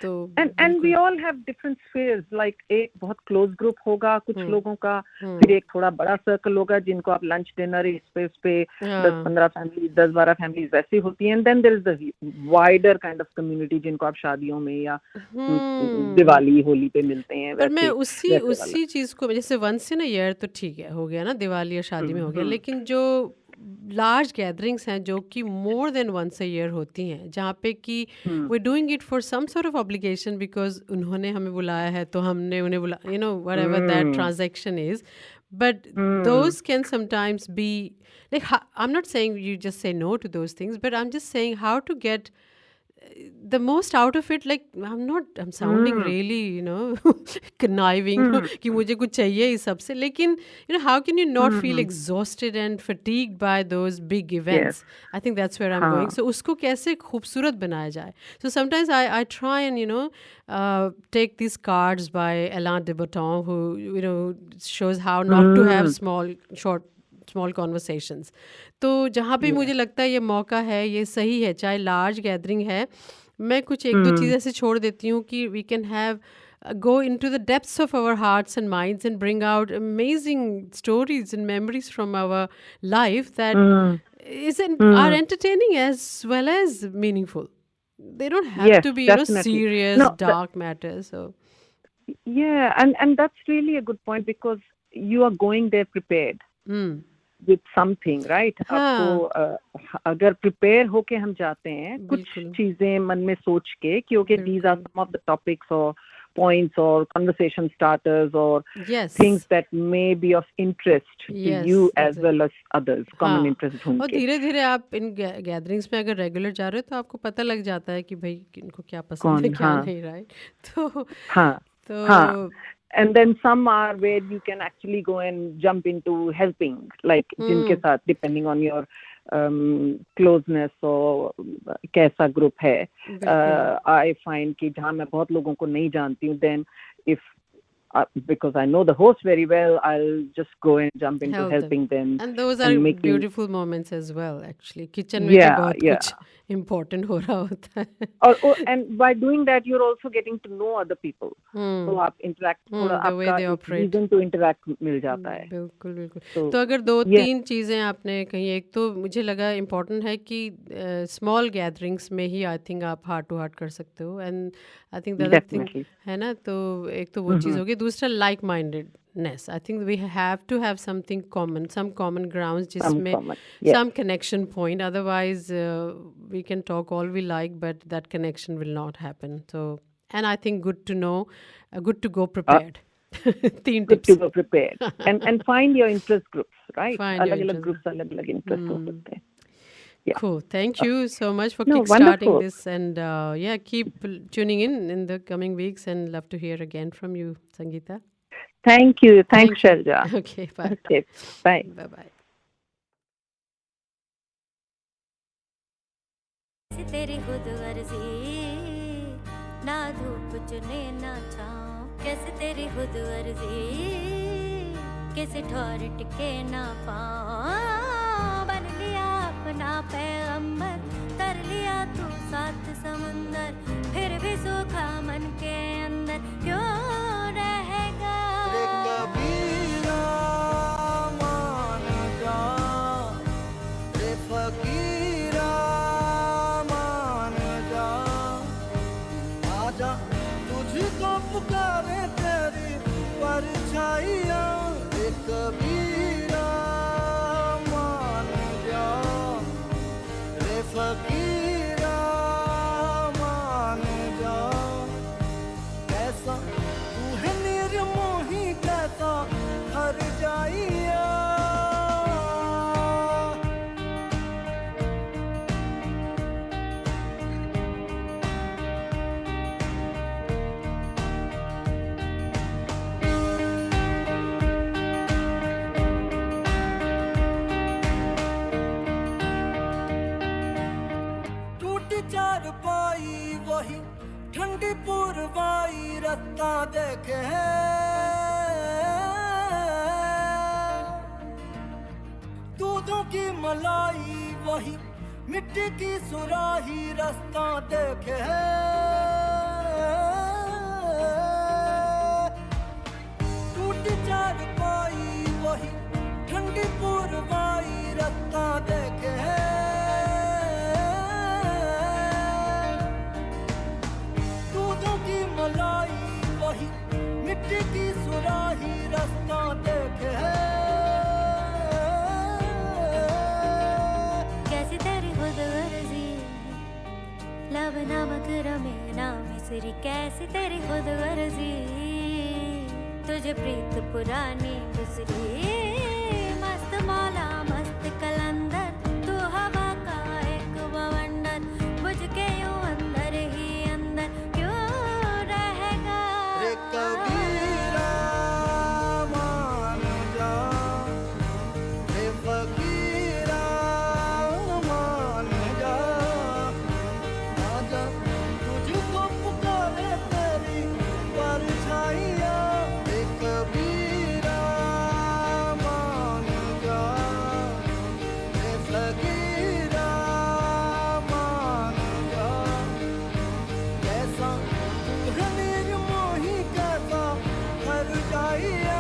तो and we all have different spheres. Like एक बहुत close group होगा कुछ लोगों का, फिर एक थोड़ा बड़ा circle होगा जिनको आप lunch dinner इस पे 10-15 families 10-12 families वैसी होती हैं. And then there is the wider kind of community जिनको आप शादियों में या दिवाली होली पे मिलते हैं. पर मैं वैसे उसी चीज को, जैसे once in a year तो ठीक है, हो गया ना, दिवाली या शादी में हो गया, लेकिन जो लार्ज गैदरिंग्स हैं जो कि more than once a year होती हैं, जहाँ पे कि we doing it for some sort of obligation because उन्होंने हमें बुलाया है तो हमने उन्हें बुलाया, whatever that transaction is. But those can sometimes be like, I'm not saying you just say no to those things, but I'm just saying how to get the most out of it. Like I'm sounding really conniving कि मुझे कुछ चाहिए इस सब से, लेकिन how can you not feel exhausted and fatigued by those big events? I think that's where I'm going. So उसको कैसे खूबसूरत बनाया जाए. So sometimes I try and take these cards by Alain de Botton, who shows how not to have small conversations. तो जहाँ पे मुझे लगता है ये मौका है, ये सही है, चाहे लार्ज गैदरिंग है, मैं कुछ एक दो चीज़ें ऐसे छोड़ देती हूँ कि we can have go into the depths of our hearts and minds and bring out amazing stories and memories from our life that are entertaining as well as meaningful. They don't have to be serious, dark matters. So yeah, and that's really a good point because you are going there prepared. With something, right? आपको अगर prepare होके हम जाते हैं कुछ चीजें मन में सोच के, क्योंकि these are some of the topics or points or conversation starters or things that may be of interest to you as well as others, common interest ढूंढ के. और धीरे धीरे आप इन गैदरिंग्स में अगर रेगुलर जा रहे हो तो आपको पता लग जाता है कि भाई इनको क्या पसंद है क्या नहीं, राइट? तो and then some are where you can actually go and jump into helping, like जिनके साथ depending on your closeness or कैसा group है. I find कि जहाँ मैं बहुत लोगों को नहीं जानती हूँ, then if because I know the host very well, I'll just go and jump into helping them. And those are beautiful moments as well, actually. Kitchen में तो बहुत कुछ important हो रहा होता है. And by doing that, you're also getting to know other people. तो आप interact थोड़ा आपका reason to interact मिल जाता है. बिल्कुल बिल्कुल. तो अगर 2-3 चीजें आपने कही, एक तो मुझे लगा important है कि small gatherings में ही I think आप heart to heart कर सकते हो, and I think the other thing है ना, तो एक तो वो चीज़ होगी. दूसरा like mindedness. I think we have to have something common, some common grounds जिसमें some connection point. Otherwise we can talk all we like, but that connection will not happen. So, and I think good to know, good to go prepared. 3 tips. Good to go prepared. and find your interest groups, right? अलग-अलग groups अलग-अलग interest हो सकते हैं. Yeah. Cool. Thank you so much for kickstarting this, and keep tuning in the coming weeks, and love to hear again from you, Sangeeta. Thank you. Thanks, Shelja. Okay, bye. Okay, bye. Bye. तेरी खुद अर्जी ना धूप चुने ना छाँव, कैसे तेरी खुद अर्जी कैसे ठोर टिके ना पाँव, बन लिया अपना पैगंबर, कर लिया तू साथ समुंदर, फिर भी सूखा मन के अंदर क्यों रहेगा? रे कबीरा मान जा, रे फकीरा मान जा, आजा तुझको पुकारे वही ठंडी पूर्वाई रत्ता देखे दूधों की मलाई वही मिट्टी की सुराही रास्ता देखे टूटी चारपाई वही ठंडी पूर्वाई रास्ता देखे दूधों की मलाई वही मिट्टी की सुराही रास्ता देखे लब नमक रमे ना मिसरी कैसी तेरी खुद गर्जी तुझे प्रीत पुरानी गुजरी मस्त मौला मस्त कलंदर तू हवा का एक बवंडर बुझ के यूं अंदर ही अंदर क्यों रहेगा रे कबीरा मान जा रे फकीरा मान जा आजा तुझको पुकारे तेरी परछाइयाँ रे कबीरा मान जा रे फकीरा मान जा कैसा रणवीर मोही कैसा हर जाइया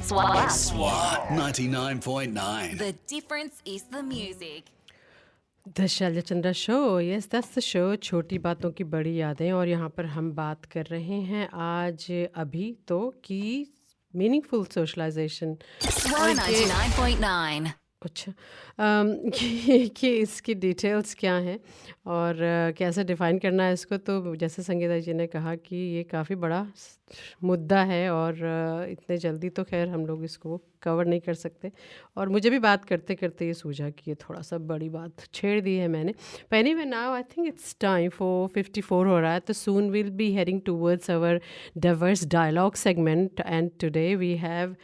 Swap. Swap 99.9. The difference is the music. The Shailaja Chandra show, yes that's the show, छोटी बातों की बड़ी यादें। और यहाँ पर हम बात कर रहे हैं आज अभी तो कि मीनिंगफुल सोशलाइजेशन। Swap 99.9. अच्छा, कि इसकी डिटेल्स क्या हैं और कैसे डिफ़ाइन करना है इसको। तो जैसे संगीता जी ने कहा कि ये काफ़ी बड़ा मुद्दा है और इतने जल्दी तो खैर हम लोग इसको कवर नहीं कर सकते। और मुझे भी बात करते करते ये सूझा कि ये थोड़ा सा बड़ी बात छेड़ दी है मैंने। पहले में now I think it's time for 54 हो रहा है, तो soon will be heading towards our diverse dialogue segment and today we have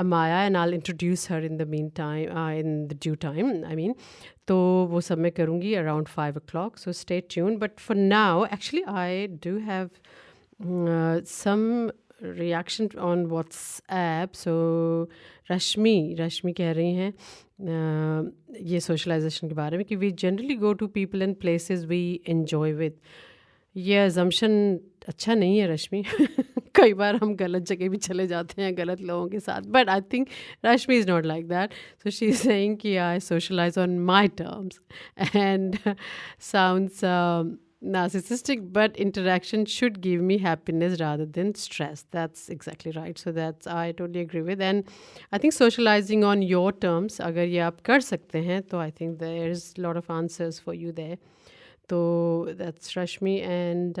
Amaya and I'll introduce her in the meantime, in the due time, I mean. तो वो सब मैं करूँगी around 5 o'clock, so stay tuned. But for now, actually I do have some reaction on WhatsApp. So रश्मि कह रही हैं ये socialization के बारे में कि we generally go to people and places we enjoy with. ये assumption अच्छा नहीं है रश्मि। कई बार हम गलत जगह भी चले जाते हैं गलत लोगों के साथ, but I think Rashmi is not like that. So she is saying कि I socialise on my terms and sounds narcissistic, but interaction should give me happiness rather than stress. That's exactly right. So that's I totally agree with. And I think socializing on your terms, अगर ये आप कर सकते हैं तो I think there is a lot of answers for you there. So that's Rashmi. And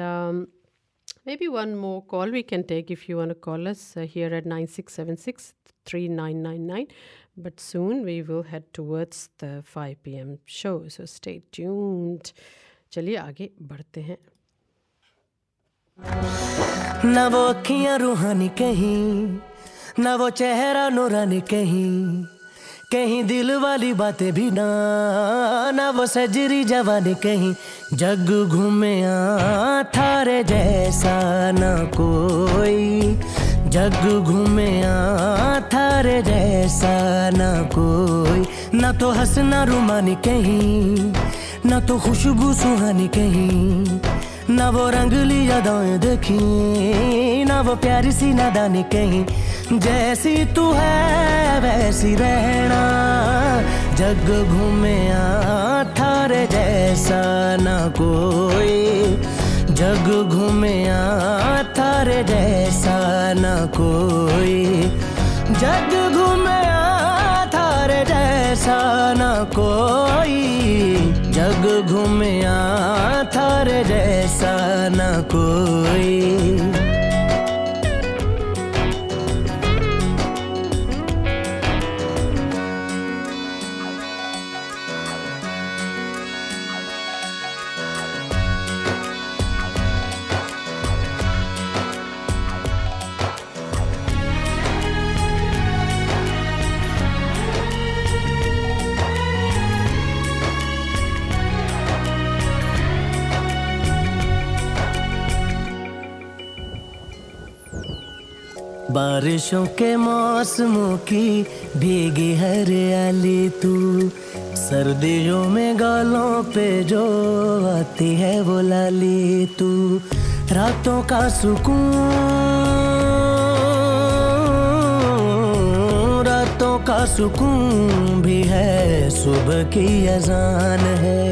maybe one more call we can take if you want to call us here at 9676-3999. But soon we will head towards the 5 p.m. show. So stay tuned. चलिए आगे बढ़ते हैं। न वो अखियां रूहानी कहीं, न वो चेहरा नूरानी कहीं, कहीं दिल वाली बातें भी ना, ना वो सजरी जवानी कहीं। जग घूमे थारे जैसा न कोई, जग घूमे थारे जैसा न कोई। ना तो हंसना रुमानी कहीं, ना तो खुशबू सुहानी कहीं, ना वो रंगली यादें देखी, ना वो प्यारी सी नादानी कहीं। जैसी तू है वैसी रहना, जग घूमे थारे जैसा ना कोई, जग घूमे था थारे जैसा न कोई, जग घूमया थारे जैसा न कोई, जग घूमया थारे जैसा न कोई। बारिशों के मौसमों की भीगी हरियाली तू, सर्दियों में गालों पे जो आती है वो लाली तू, रातों का सुकून, रातों का सुकून भी है, सुबह की अजान है,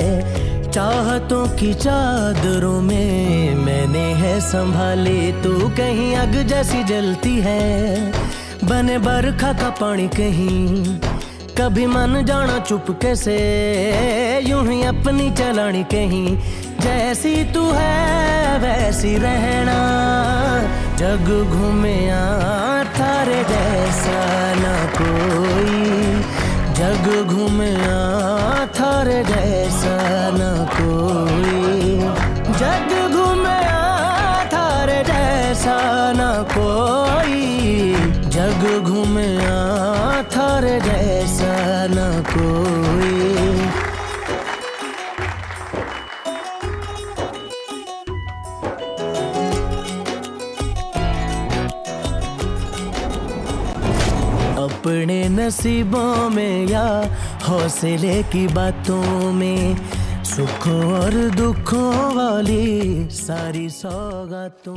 चाहतों की चादरों में मैंने है संभाली तू, कहीं आग जैसी जलती है, बने बरखा का पानी कहीं, कभी मन जाना चुपके से, यूं ही अपनी चलानी कहीं, जैसी तू है वैसी रहना, जग घूमया थारे जैसा ना कोई, जग घूमया थारे जैसा न कोई, जग घूमया थारे जैसा न कोई, जग घूमया थारे जैसा न कोई। अपने नसीबों में या हौसले की बातों में, सुखों और दुखों वाली सारी सौगातों।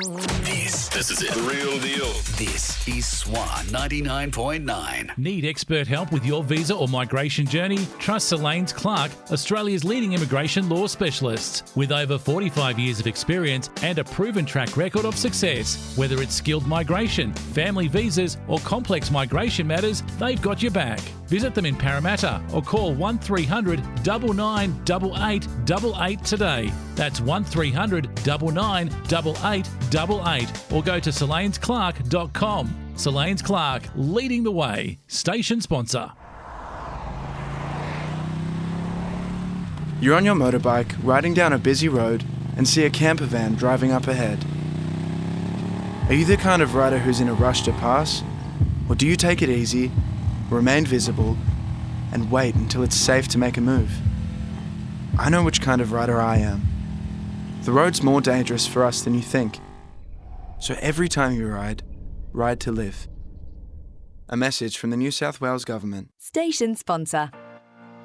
This is it. The real deal. This is Swan 99.9. Need expert help with your visa or migration journey? Trust Sir Clark, Australia's leading immigration law specialist. With over 45 years of experience and a proven track record of success. Whether it's skilled migration, family visas or complex migration matters, they've got your back. Visit them in Parramatta or call 1300 9988 88 today. That's 1300 9988 88 or go to SirLanesClark.com. Sir Lanes Clark, leading the way. Station sponsor. You're on your motorbike, riding down a busy road, and see a camper van driving up ahead. Are you the kind of rider who's in a rush to pass? Or do you take it easy, remain visible, and wait until it's safe to make a move? I know which kind of rider I am. The road's more dangerous for us than you think. So every time you ride, ride to live. A message from the New South Wales Government. Station sponsor.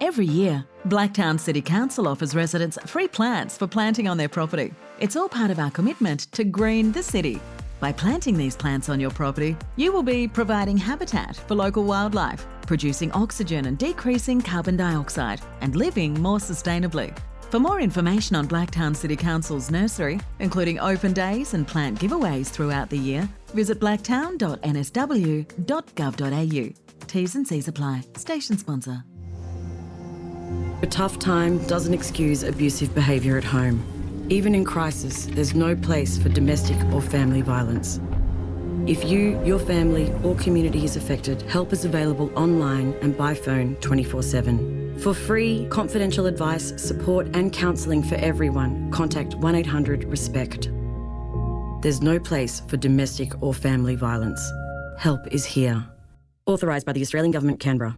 Every year, Blacktown City Council offers residents free plants for planting on their property. It's all part of our commitment to green the city. By planting these plants on your property, you will be providing habitat for local wildlife, producing oxygen and decreasing carbon dioxide, and living more sustainably. For more information on Blacktown City Council's nursery, including open days and plant giveaways throughout the year, visit blacktown.nsw.gov.au. T's and C's apply. Station sponsor. A tough time doesn't excuse abusive behaviour at home. Even in crisis, there's no place for domestic or family violence. If you, your family or community is affected, help is available online and by phone 24/7. For free, confidential advice, support and counselling for everyone, contact 1-800-RESPECT. There's no place for domestic or family violence. Help is here. Authorised by the Australian Government, Canberra.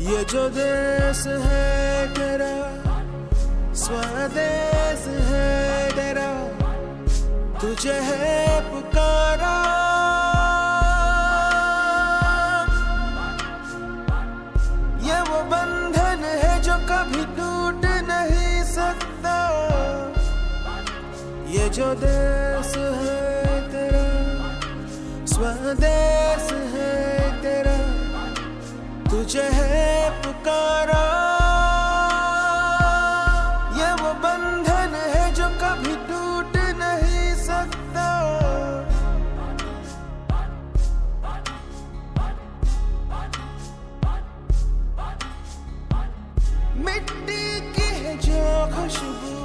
ये जो देश है तेरा, स्वदेश है तेरा, तुझे है पुकार। जो देश है तेरा, स्वदेश है तेरा, तुझे है पुकारा। ये वो बंधन है जो कभी टूट नहीं सकता। मिट्टी की है जो खुशबू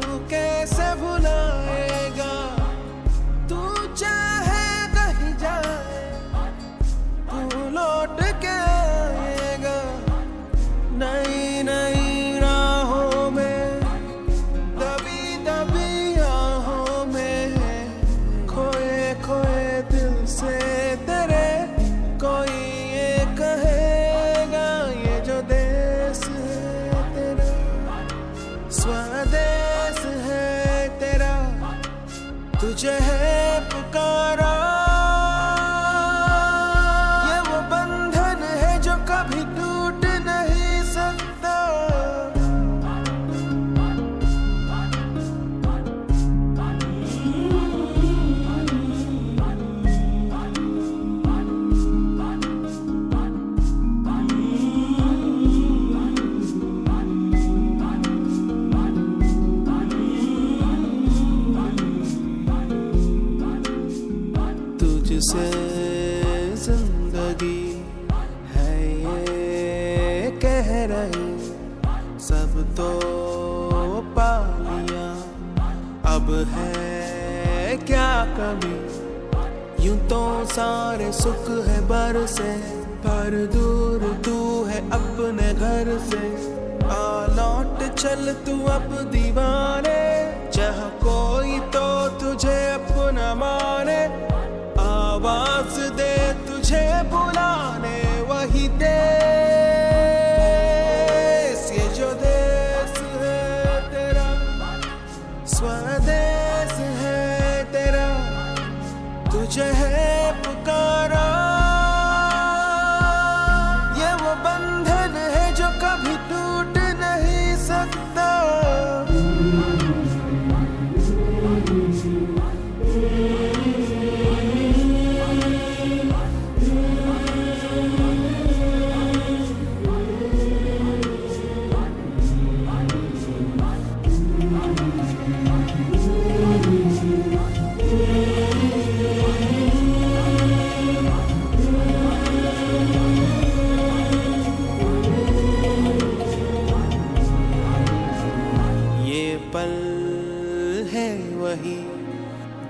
तू कैसे भुलाएगा। तू चाहे कहीं जाए तू लौट के आएगा। नई नई राहों में दबी दबी आहों में खोए खोए दिल से तेरे कोई ये कहेगा। ये जो देश है तेरा, स्वदेश है तेरा, तुझे है पुकारा। ये वो बंधन है जो कभी टूट नहीं सकता। तुझसे जिंदगी है ये कह रही, सब तो पा लिया, अब है क्या कमी। यूं तो सारे सुख है बरसे, पर दूर तू है अपने घर से। आ लौट चल तू अब दीवाने, जहाँ कोई तो तुझे अपना माने। आवाज दे तुझे बुलाने वही देश। ये जो देश है तेरा, स्वदेश है तेरा, तुझे है पुकारा। ये वो बंधन है जो कभी टूट नहीं सकता।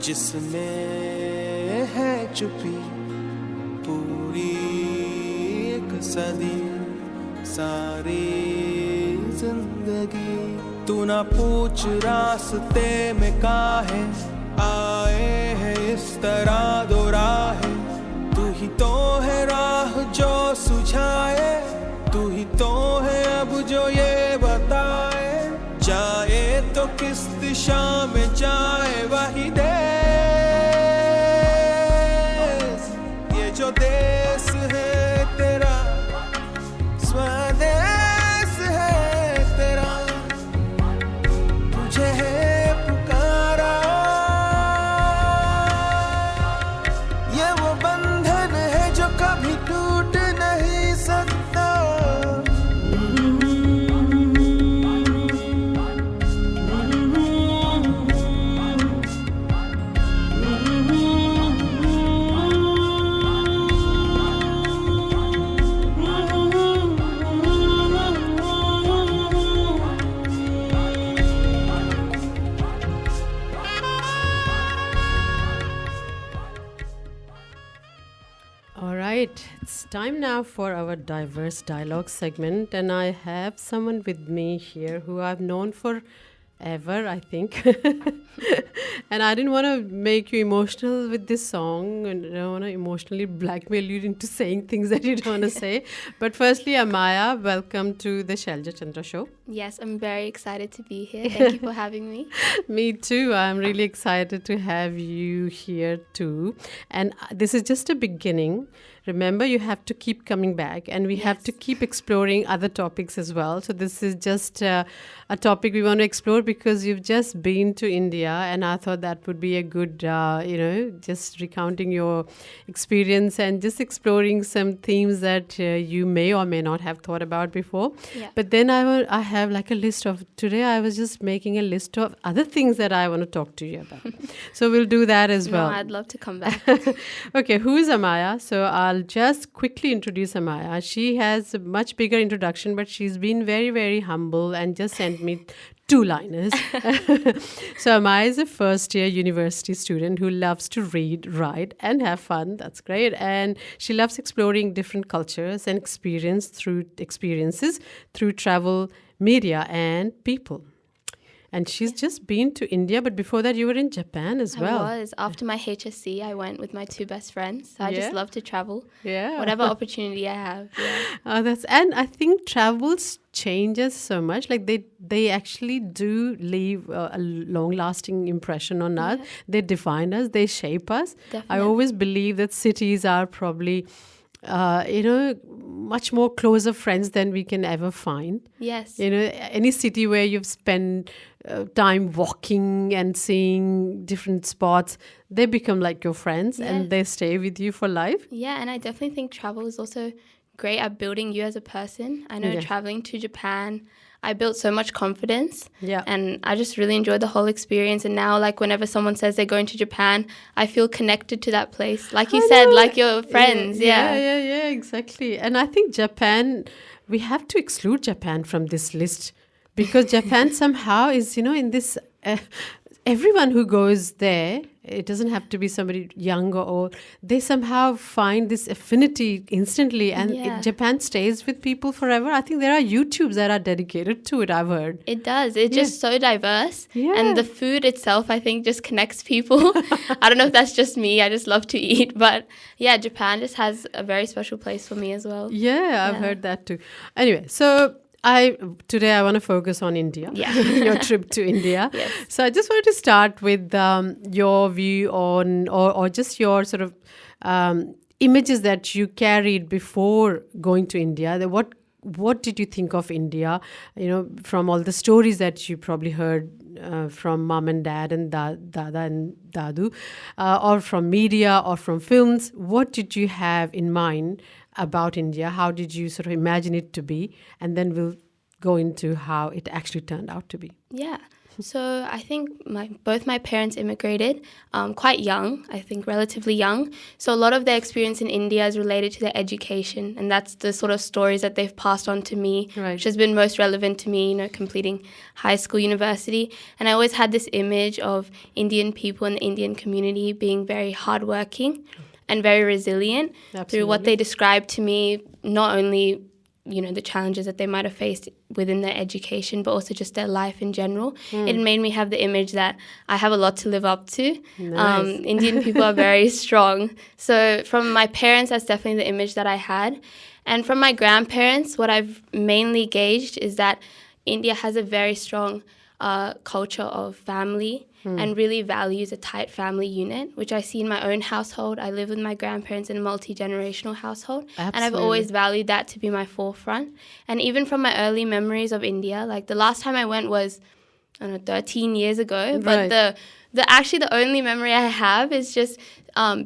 जिसमें है चुपी पूरी एक सदी, सारी जिंदगी। तू ना पूछ रास्ते में काहे आए है इस तरह दो राहें। तू ही तो है राह जो सुझाए, तू ही तो है अब जो ये बताए। जाए तो किस दिशा में जाए वही देश। ये जो देश है तेरा, स्वदेश है तेरा, तुझे है पुकारा। ये वो बंधन है जो कभी टूट नहीं सकता। It's time now for our diverse dialogue segment, and I have someone with me here who I've known forever, I think. And I didn't want to make you emotional with this song, and I don't want to emotionally blackmail you into saying things that you don't want to say. But firstly, Amaya, welcome to the Shailja Chandra Show. Yes, I'm very excited to be here. Thank you for having me. Me too. I'm really excited to have you here too. And this is just a beginning. remember, you have to keep coming back, and we have to keep exploring other topics as well. So this is just a topic we want to explore because you've just been to India, and I thought that would be a good, just recounting your experience and just exploring some themes that you may or may not have thought about before. Yeah. But then I have like a list of, today I was just making a list of other things that I want to talk to you about. So we'll do that as well. No, I'd love to come back. Okay, who is Amaya? So I'll just quickly introduce Amaya. She has a much bigger introduction, but she's been very, very humble and just sent me 2-liners. So Amaya is a first-year university student who loves to read, write, and have fun. That's great. And she loves exploring different cultures and experiences through travel, media, and people. And she's just been to India, but before that you were in Japan as well. I was. After my HSC, I went with my 2 best friends. So I Yeah. just love to travel. Yeah. Whatever opportunity I have. Yeah. And I think travels changes so much. Like they actually do leave a long-lasting impression on us. They define us. They shape us. I Definitely. always believe that cities are probably much more closer friends than we can ever find. Yes. Any city where you've spent time walking and seeing different spots, they become like your friends and they stay with you for life. Yeah, and I definitely think travel is also great at building you as a person. I know Yeah. traveling to Japan, I built so much confidence. Yeah. And I just really enjoyed the whole experience. And now, like, whenever someone says they're going to Japan, I feel connected to that place. Like you said, like your friends. Yeah, exactly. And I think Japan, we have to exclude Japan from this list because Japan somehow is, in this, everyone who goes there, it doesn't have to be somebody young or old, they somehow find this affinity instantly, and Japan stays with people forever. I think there are YouTubes that are dedicated to it, I've heard. It does. It's just so diverse. Yeah. And the food itself, I think, just connects people. I don't know if that's just me. I just love to eat. But yeah, Japan just has a very special place for me as well. Yeah, I've heard that too. Anyway, so today I want to focus on India. Yeah. Your trip to India. Yes. So I just wanted to start with your view on, or just your sort of images that you carried before going to India. What did you think of India? From all the stories that you probably heard from mom and dad and dada and dadu, or from media or from films. What did you have in mind about India? How did you sort of imagine it to be? And then we'll go into how it actually turned out to be. Yeah. So I think both my parents immigrated quite young, I think relatively young. So a lot of their experience in India is related to their education, and that's the sort of stories that they've passed on to me, which has been most relevant to me, completing high school, university. And I always had this image of Indian people in the Indian community being very hardworking and very resilient through what they described to me, not only the challenges that they might have faced within their education, but also just their life in general. It made me have the image that I have a lot to live up to. Nice. Indian people are very strong. So from my parents, that's definitely the image that I had. And from my grandparents, what I've mainly gauged is that India has a very strong culture of family and really values a tight family unit, which I see in my own household. I live with my grandparents in a multi-generational household. And I've always valued that to be my forefront. And even from my early memories of India, like the last time I went was, 13 years ago. But the only memory I have is just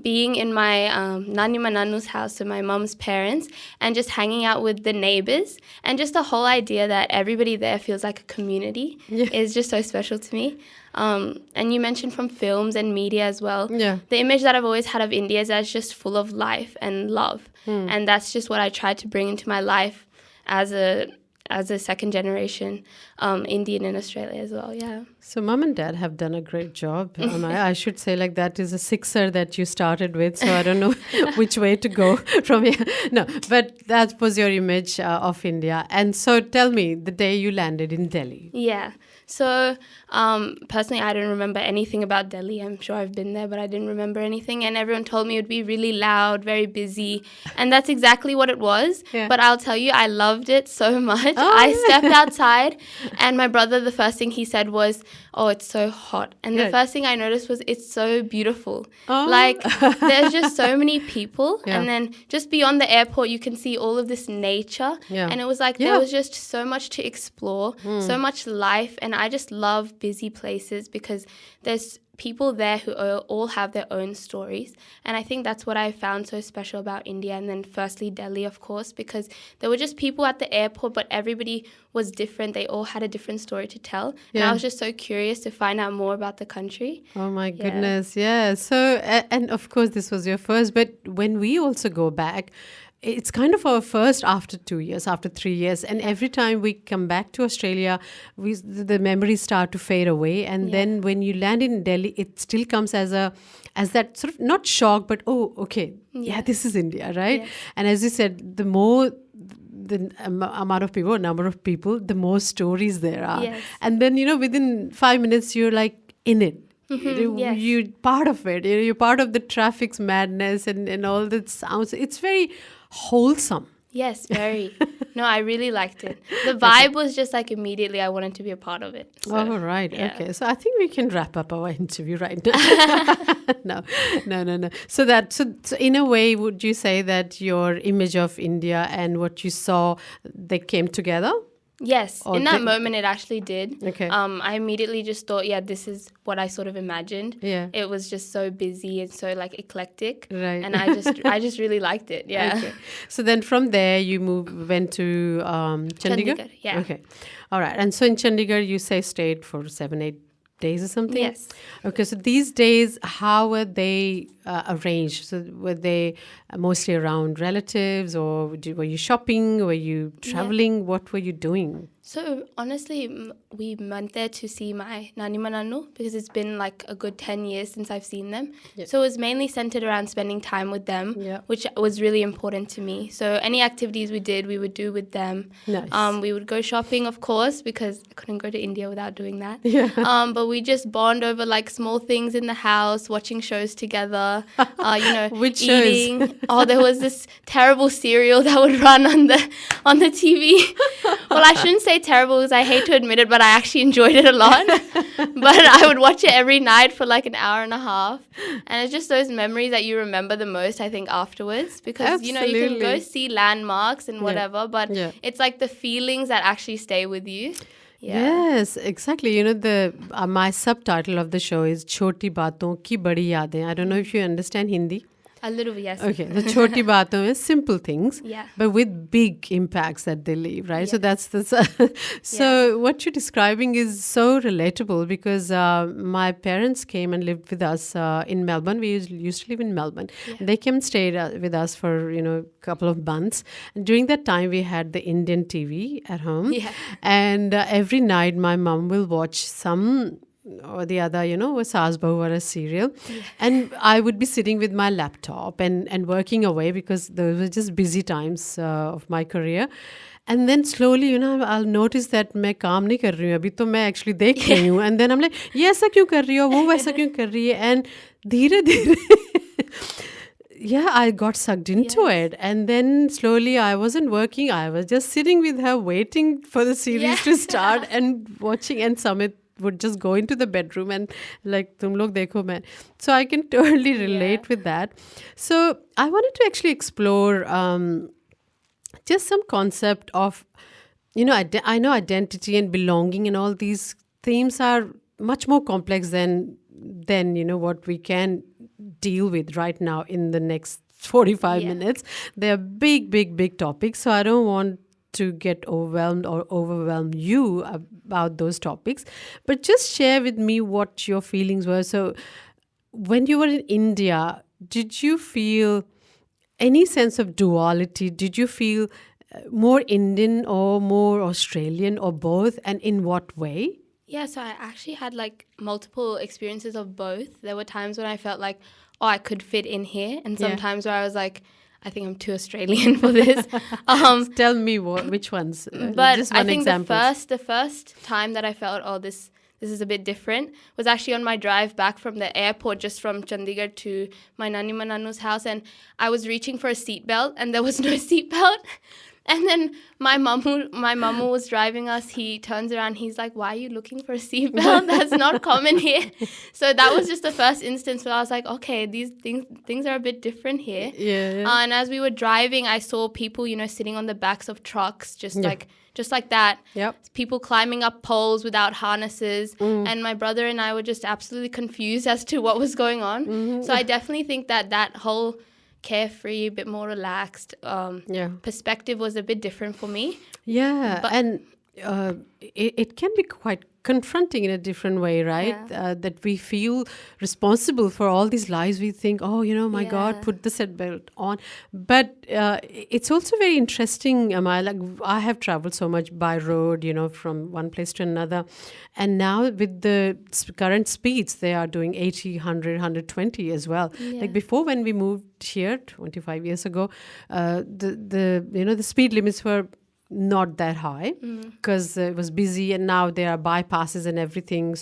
being in my nanu's house, so my mom's parents, and just hanging out with the neighbors. And just the whole idea that everybody there feels like a community is just so special to me. And you mentioned from films and media as well. Yeah. The image that I've always had of India is that it's just full of life and love. And that's just what I tried to bring into my life as a second generation Indian in Australia as well, yeah. So mom and dad have done a great job. I should say like that is a sixer that you started with, so I don't know which way to go from here. No, but that was your image of India. And so tell me, the day you landed in Delhi. Yeah. So, personally, I don't remember anything about Delhi. I'm sure I've been there, but I didn't remember anything. And everyone told me it would be really loud, very busy. And that's exactly what it was. Yeah. But I'll tell you, I loved it so much. Oh. I stepped outside, and my brother, the first thing he said was, "Oh, it's so hot." And the Good. first thing I noticed was, it's so beautiful. Oh. Like, there's just so many people. Yeah. And then just beyond the airport, you can see all of this nature. Yeah. And it was like, Yeah. there was just so much to explore, so much life. And I just love busy places because there's people there who all have their own stories. And I think that's what I found so special about India. And then firstly, Delhi, of course, because there were just people at the airport, but everybody was different. They all had a different story to tell. And Yeah. I was just so curious to find out more about the country. Oh my Yeah. goodness, yeah. So, and of course, this was your first, but when we also go back, it's kind of our first after 2 years, after 3 years, and every time we come back to Australia, the memories start to fade away, and then when you land in Delhi, it still comes as that sort of not shock, but oh, okay, yeah, this is India, right? Yes. And as you said, the more the amount of people, number of people, the more stories there are, Yes. and then within 5 minutes you're like in it. yes. You're part of it. You're part of the traffic's madness and all the sounds. It's very wholesome. Yes, very. No, I really liked it. The vibe was just like immediately I wanted to be a part of it. So, Oh, right. yeah. Okay. So I think we can wrap up our interview right now. No. So in a way, would you say that your image of India and what you saw, they came together? Yes, Or in that did- moment it actually did. Okay. I immediately just thought, yeah, this is what I sort of imagined. Yeah. It was just so busy and so like eclectic. Right. And I just really liked it. Yeah. Okay. So then from there you went to Chandigarh? Chandigarh, yeah. Okay. All right. And so in Chandigarh you say stayed for 7-8 days or something? Yes. Okay. So these days, how were they arranged? So were they mostly around relatives, or were you shopping? Were you traveling? What were you doing? So honestly, we went there to see my Nani Mananu because it's been like a good 10 years since I've seen them. Yeah. So it was mainly centered around spending time with them, Yeah. which was really important to me. So any activities we did, we would do with them. Nice. We would go shopping, of course, because I couldn't go to India without doing that. Yeah. But we just bond over like small things in the house, watching shows together, Which shows? eating. Oh, there was this terrible serial that would run on the TV. Well, I shouldn't say terrible because I hate to admit it, but I actually enjoyed it a lot. But I would watch it every night for like an hour and a half. And it's just those memories that you remember the most, I think, afterwards. Because, you can Absolutely. go see landmarks and whatever, but Yeah. it's like the feelings that actually stay with you. Yeah. Yes, exactly. The my subtitle of the show is Choti Baaton Ki Badi Yaadein. I don't know if you understand Hindi. A little, yes. Okay, the Choti Baaton is simple things, Yeah. but with big impacts that they leave, right? So that's the. So what you're describing is so relatable because my parents came and lived with us in Melbourne. We used to live in Melbourne. They came and stayed with us for a couple of months. And during that time, we had the Indian TV at home, Yeah. and every night my mom will watch some or the other, a Saas Bahu or a serial. And I would be sitting with my laptop and working away because those were just busy times of my career. And then slowly, I'll notice that मैं काम नहीं कर रही हूँ अभी तो मैं actually देख रही हूँ. And then I'm like, ये ऐसा क्यों कर रही हो, वो वैसा क्यों कर रही है. And धीरे yeah, I got sucked into it. And then slowly I wasn't working. I was just sitting with her waiting for the series to start and watching. And Samit would just go into the bedroom and like, tum log dekho main. So I can totally relate with that. So I wanted to actually explore just some concept of, I know identity and belonging and all these themes are much more complex than what we can deal with right now in the next 45 minutes. They're big topics. So I don't want to get overwhelmed or overwhelm you about those topics, but just share with me what your feelings were. So when you were in India, did you feel any sense of duality? Did you feel more Indian or more Australian or both, and in what way? Yeah, so I actually had like multiple experiences of both. There were times when I felt like, oh, I could fit in here, and sometimes where I was like, I think I'm too Australian for this. Tell me which ones. But just I one think example. the first time that I felt, oh, this is a bit different, was actually on my drive back from the airport, just from Chandigarh to my Nani Mananu's house, and I was reaching for a seatbelt, and there was no seatbelt. And then my mamu was driving us. He turns around. He's like, "Why are you looking for a seatbelt? That's not common here." So that was just the first instance where I was like, "Okay, these things are a bit different here." Yeah. And as we were driving, I saw people, sitting on the backs of trucks, just like that. Yep. People climbing up poles without harnesses. And my brother and I were just absolutely confused as to what was going on. So I definitely think that whole carefree, a bit more relaxed perspective was a bit different for me. Yeah, But- and it can be quite confronting in a different way, right? That we feel responsible for all these lives. We think, oh, my God, put the seatbelt on. But it's also very interesting, Amaya. Like, I have traveled so much by road, from one place to another. And now with the current speeds, they are doing 80, 100, 120 as well. Yeah. Like before, when we moved here 25 years ago, the speed limits were not that high because it was busy, and now there are bypasses and everything,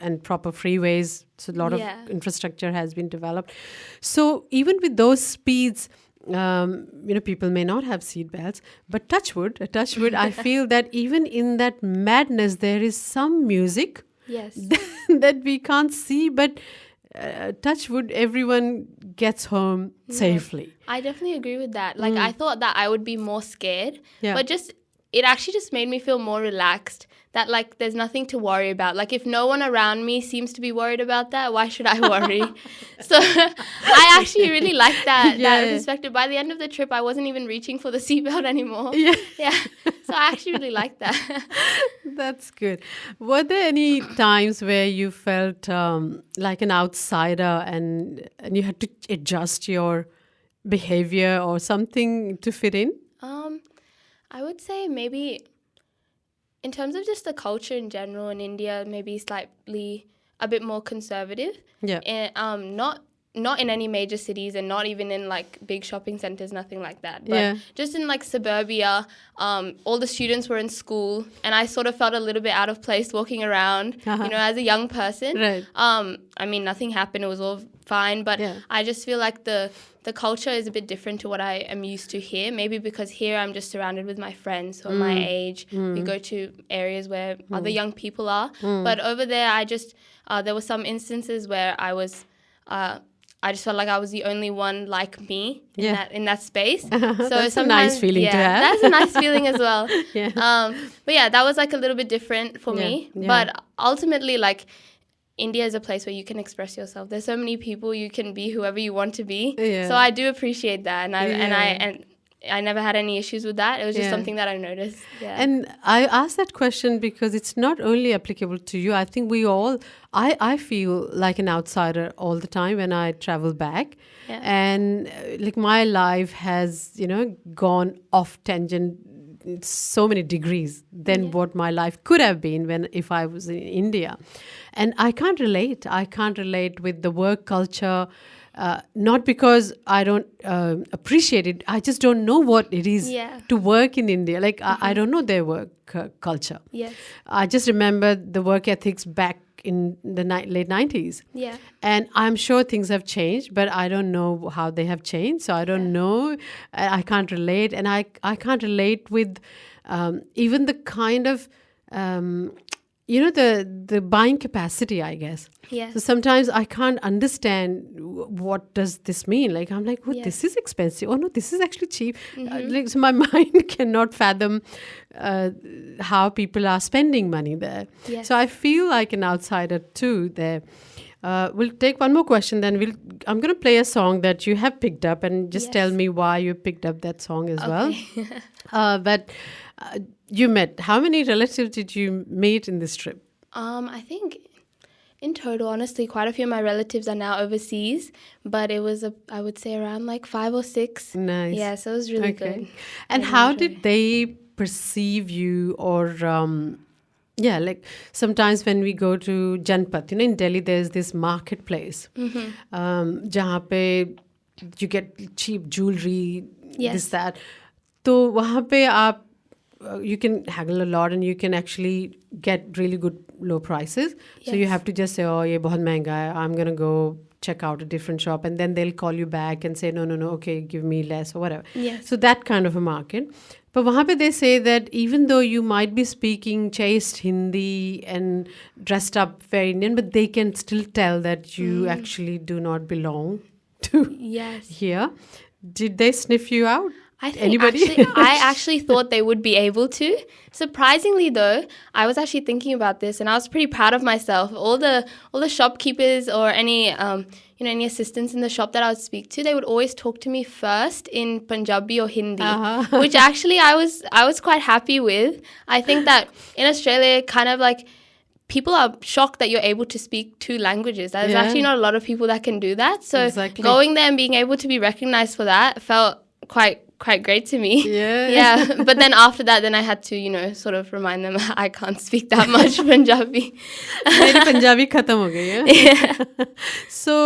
and proper freeways, so a lot of infrastructure has been developed. So even with those speeds, people may not have seat belts, but touch wood, I feel that even in that madness there is some music that we can't see, but touch wood, everyone gets home safely. I definitely agree with that. Like, I thought that I would be more scared, Yeah. but it actually just made me feel more relaxed, that, like, there's nothing to worry about. Like, if no one around me seems to be worried about that, why should I worry? So I actually really liked that perspective. By the end of the trip, I wasn't even reaching for the seatbelt anymore. Yeah. So I actually really liked that. That's good. Were there any times where you felt like an outsider and you had to adjust your behavior or something to fit in? I would say maybe in terms of just the culture in general in India, maybe slightly a bit more conservative. Yeah. And not in any major cities, and not even in like big shopping centers, nothing like that. But just in like suburbia, all the students were in school, and I sort of felt a little bit out of place walking around, as a young person. Right. I mean, nothing happened. It was all fine, but I just feel like the culture is a bit different to what I am used to here. Maybe because here I'm just surrounded with my friends who are my age. We go to areas where other young people are. But over there, there were some instances where I just felt like I was the only one like me in that space. So that's a nice feeling to have. That's a nice feeling as well. But yeah, that was like a little bit different for me. Yeah. But ultimately, like, India is a place where you can express yourself. There's so many people, you can be whoever you want to be. Yeah. So I do appreciate that, and I never had any issues with that. It was just something that I noticed. Yeah. And I asked that question because it's not only applicable to you. I think we all, I feel like an outsider all the time when I travel back. Yeah. And like my life has, gone off tangent so many degrees than what my life could have been if I was in India. And I can't relate. I can't relate with the work culture. Not because I don't appreciate it. I just don't know what it is to work in India. Like, I don't know their work culture. Yes. I just remember the work ethics back in the late 90s. Yeah. And I'm sure things have changed, but I don't know how they have changed. So I don't know. I can't relate. And I can't relate with even the kind of... the buying capacity, I guess. Yeah. So sometimes I can't understand what does this mean. Like, I'm like, this is expensive. Oh, no, this is actually cheap. So my mind cannot fathom how people are spending money there. Yes. So I feel like an outsider too there. We'll take one more question, then I'm going to play a song that you have picked up, and just tell me why you picked up that song as well. But you met, how many relatives did you meet in this trip? I think in total, honestly, quite a few of my relatives are now overseas, but it was, I would say, around like 5 or 6. Nice. Yeah, so it was really good. And how did they perceive you, or... like sometimes when we go to Janpat, in Delhi, there's this marketplace, jahan pe you get cheap jewelry, Yes. this that. तो वहाँ पे आप you can haggle a lot and you can actually get really good low prices. So you Yes. have to just say, oh, ये बहुत महंगा है. I'm gonna go check out a different shop, and then they'll call you back and say, no, okay, give me less or whatever. Yes. So that kind of a market. But वहाँ पे they say that even though you might be speaking chaste Hindi and dressed up very Indian, but they can still tell that you actually do not belong to Yes. here. Did they sniff you out? I think Anybody? I actually thought they would be able to. Surprisingly, though, I was actually thinking about this, and I was pretty proud of myself. All the shopkeepers or any any assistants in the shop that I would speak to, they would always talk to me first in Punjabi or Hindi, which actually I was quite happy with. I think that in Australia, kind of like, people are shocked that you're able to speak two languages. There's Yeah. actually not a lot of people that can do that. So Exactly. going there and being able to be recognized for that felt quite great to me. Yeah. But then after that, then I had to, sort of remind them I can't speak that much Punjabi. मेरी पंजाबी खत्म हो गई है. Yeah. So,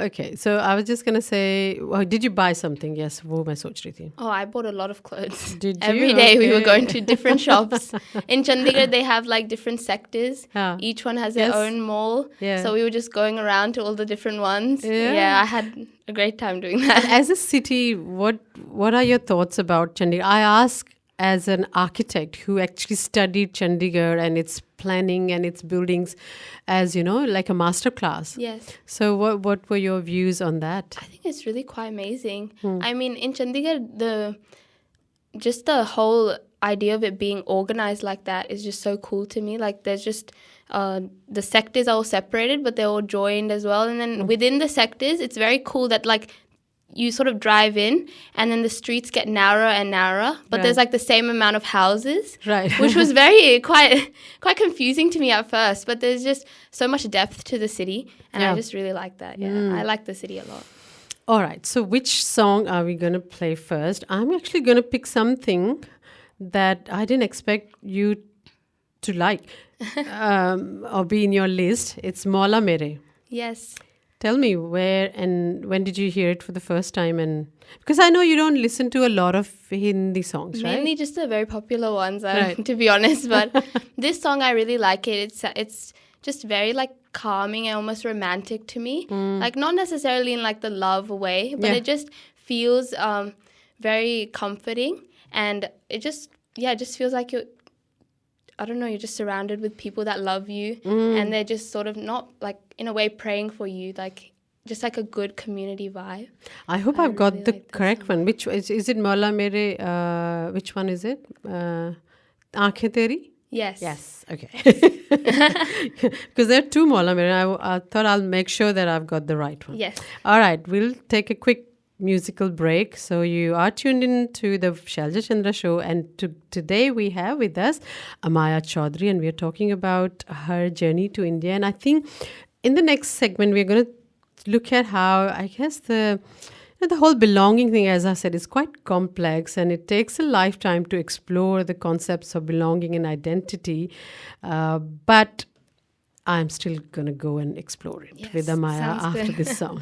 okay. So I was just gonna say, did you buy something? Yes, वो मैं सोच रही थी. Oh, I bought a lot of clothes. Did you? Every day we were Okay. going to different shops. In Chandigarh, they have like different sectors. Yeah. Each one has their Yes. own mall. Yeah. So we were just going around to all the different ones. Yeah. I had a great time doing that. As a city, what are your thoughts about Chandigarh? I ask as an architect who actually studied Chandigarh and its planning and its buildings as, like a master class. Yes. So what were your views on that? I think it's really quite amazing. I mean, in Chandigarh, just the whole idea of it being organized like that is just so cool to me. Like, there's just the sectors are all separated, but they're all joined as well. And then within the sectors, it's very cool that like you sort of drive in and then the streets get narrower and narrower, but there's Right. like the same amount of houses, Right. which was very quite confusing to me at first. But there's just so much depth to the city, and Yeah. I just really like that. Yeah, I like the city a lot. All right. So which song are we going to play first? I'm actually going to pick something that I didn't expect you to like or be in your list. It's Maula Mere. Yes. Tell me where and when did you hear it for the first time? And because I know you don't listen to a lot of Hindi songs, right? Mainly just the very popular ones, Right. to be honest. But this song, I really like it. It's just very like calming and almost romantic to me. Like, not necessarily in like the love way, but Yeah. it just feels very comforting, and it just feels like you're just surrounded with people that love you, and they're just sort of not like in a way praying for you, like just like a good community vibe. I hope I've got the correct one. Which is it? Maula Mere. Which one is it? Aankhein Teri. Yes. Yes. Okay. Because there are two Maula Mere. I thought I'll make sure that I've got the right one. Yes. All right. We'll take a quick musical break. So you are tuned in to the Shailja Chandra show, and today we have with us Amaya Chaudhary, and we are talking about her journey to India. And I think in the next segment we're going to look at how, I guess, the whole belonging thing, as I said, is quite complex, and it takes a lifetime to explore the concepts of belonging and identity. But I'm still going to go and explore it with Amaya sounds after good. this song.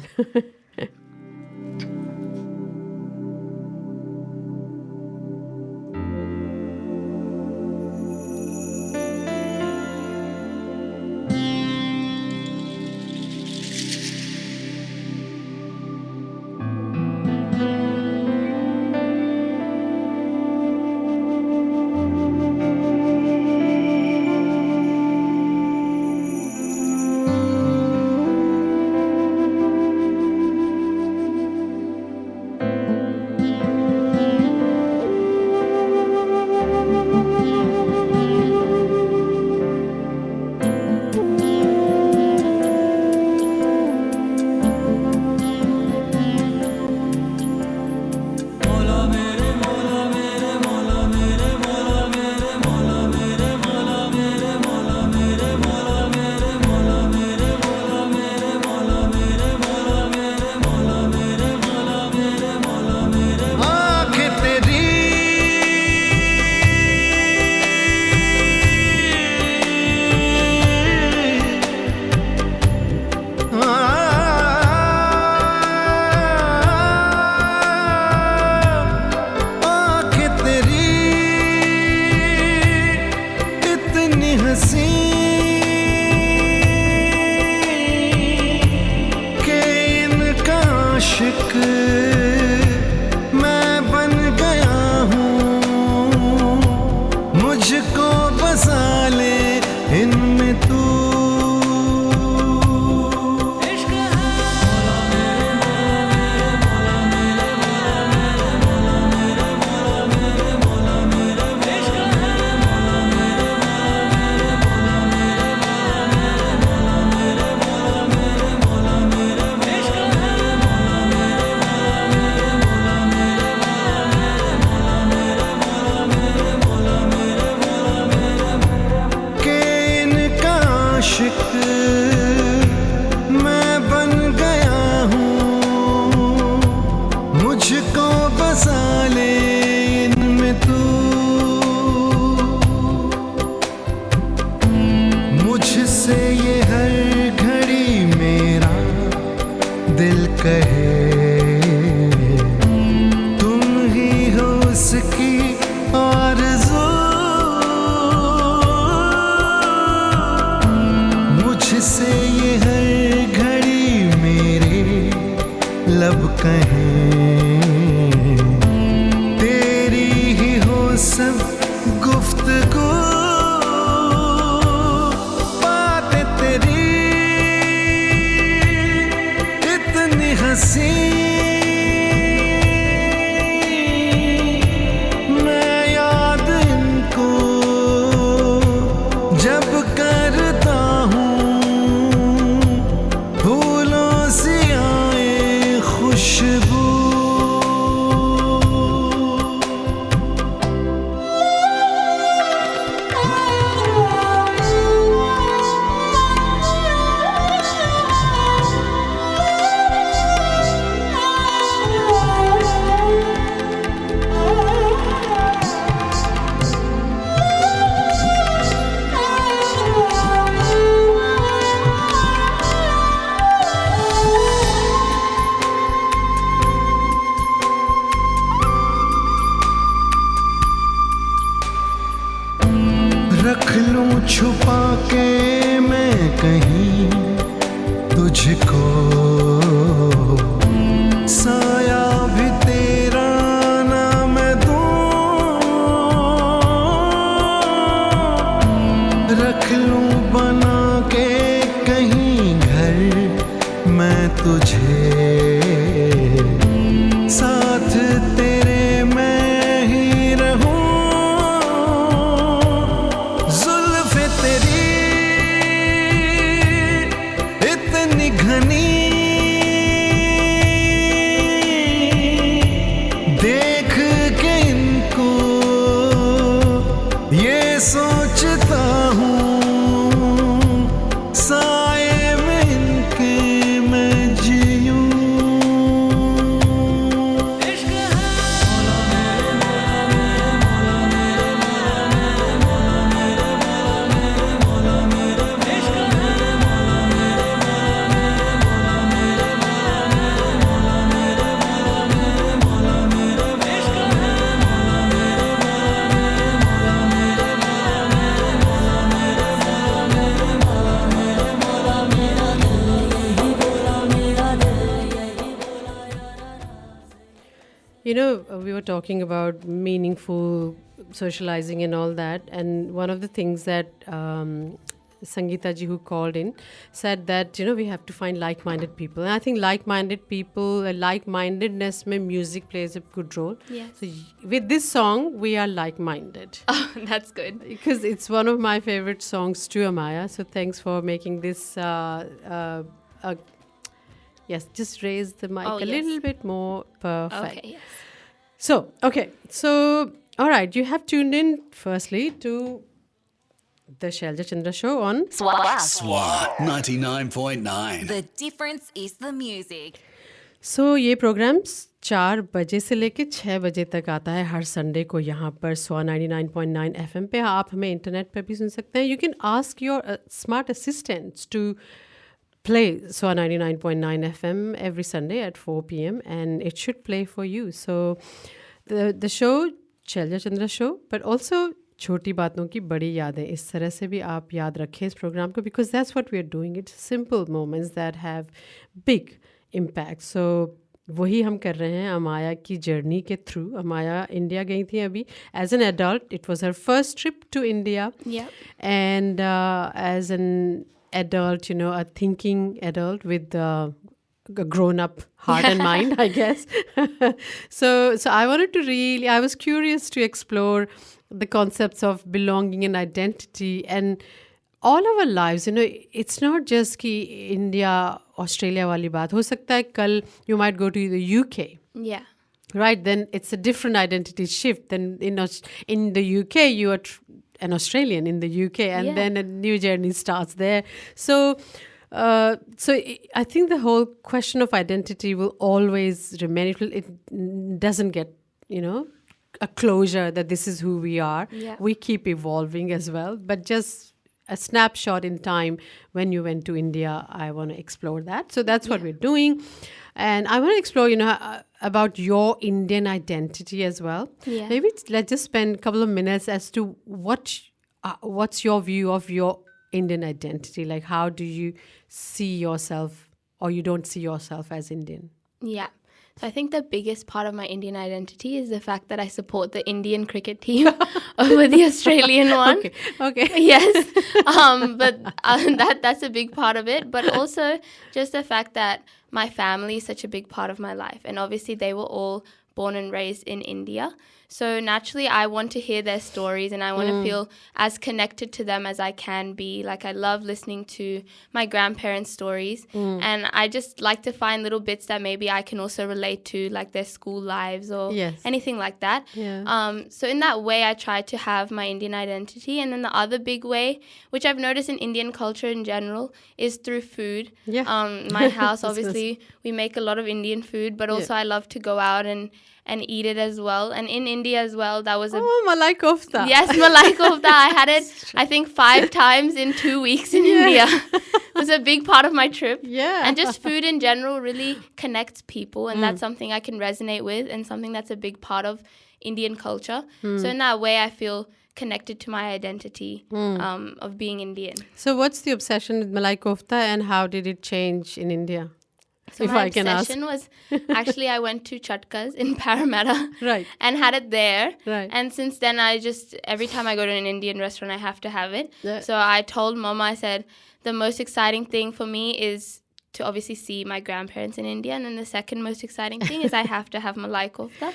कहे तुम ही हो उसकी आरज़ू, मुझसे ये हर घड़ी मेरे लब कहें, तेरी ही हो सब गुफ्तगू, बातें तेरी इतनी हंसी, मैं याद इनको जब करता हूँ, फूलों सी आए खुशबू। रख लूं छुपा के मैं कहीं तुझको, साया भी तेरा ना मैं दूं, रख लूं बना के कहीं घर मैं तुझे, साथ तेरे मैं ही रहूं, जुल्फ़े तेरी इतनी घनी, देख के इनको ये सोचता हूँ, साए में इनके मैं जीऊं। You know, we were talking about meaningful socializing and all that, and one of the things that Sangeeta ji, who called in, said that, you know, we have to find like-minded people. And I think like-minded people, like-mindedness mein music plays a good role. Yes. So with this song, we are like-minded. Oh, that's good. Because it's one of my favorite songs too, Amaya. So thanks for making this. Yes, just raise the mic a little bit more. Perfect. Okay, yes. So, okay. So, all right. You have tuned in, firstly, to the Shailja Chandra Show on Swan 99.9. The difference is the music. So, ये programmes 4 बजे से लेके 6 बजे तक आता है हर Sunday को यहाँ पर स्वा 99.9 FM पे. आप हमें इंटरनेट पर भी सुन सकते हैं. You can ask your smart assistants to play SWA 99.9 FM every Sunday at 4 p.m. and it should play for you. So the show, Shailja Chandra Show, but also छोटी बातों की बड़ी यादें, इस तरह से भी आप याद रखें इस प्रोग्राम को, because that's what we are doing. It's simple moments that have big impact. So वही हम कर रहे हैं अमाया की जर्नी के थ्रू. अमाया इंडिया गई थी अभी as an adult. It was her first trip to India and as an adult, you know, a thinking adult with a grown-up heart and mind, I guess. So I was curious to explore the concepts of belonging and identity and all our lives. You know, it's not just कि India, Australia वाली बात. हो सकता है कल you might go to the UK. Yeah. Right, then it's a different identity shift. Then in the UK, you are an Australian in the UK, and then a new journey starts there. So I think the whole question of identity will always remain. It doesn't get, you know, a closure that this is who we are. Yeah. We keep evolving as well. But just a snapshot in time when you went to India. I want to explore that. So that's what we're doing. And I want to explore, about your Indian identity as well. Yeah. Maybe let's just spend a couple of minutes as to what's your view of your Indian identity? Like, how do you see yourself, or you don't see yourself as Indian? Yeah. So I think the biggest part of my Indian identity is the fact that I support the Indian cricket team over the Australian one. Okay. Yes. But that's a big part of it. But also just the fact that my family is such a big part of my life. And obviously they were all born and raised in India. So naturally, I want to hear their stories and I want to feel as connected to them as I can be. Like, I love listening to my grandparents' stories. And I just like to find little bits that maybe I can also relate to, like their school lives or anything like that. Yeah. So in that way, I try to have my Indian identity. And then the other big way, which I've noticed in Indian culture in general, is through food. Yeah. My house, obviously, we make a lot of Indian food, but also I love to go out and eat it as well. And in India as well, that was malai kofta. Yes, malai kofta. I had it, I think, 5 times in 2 weeks in India. It was a big part of my trip. Yeah. And just food in general really connects people, and that's something I can resonate with and something that's a big part of Indian culture. So in that way, I feel connected to my identity of being Indian. So what's the obsession with malai kofta, and how did it change in India? So if my I can ask. obsession was, actually, I went to Chatkas in Parramatta Right. and had it there. Right. And since then, every time I go to an Indian restaurant, I have to have it. Yeah. So I told Mama, I said, the most exciting thing for me is to obviously see my grandparents in India. And then the second most exciting thing is I have to have malai kofta.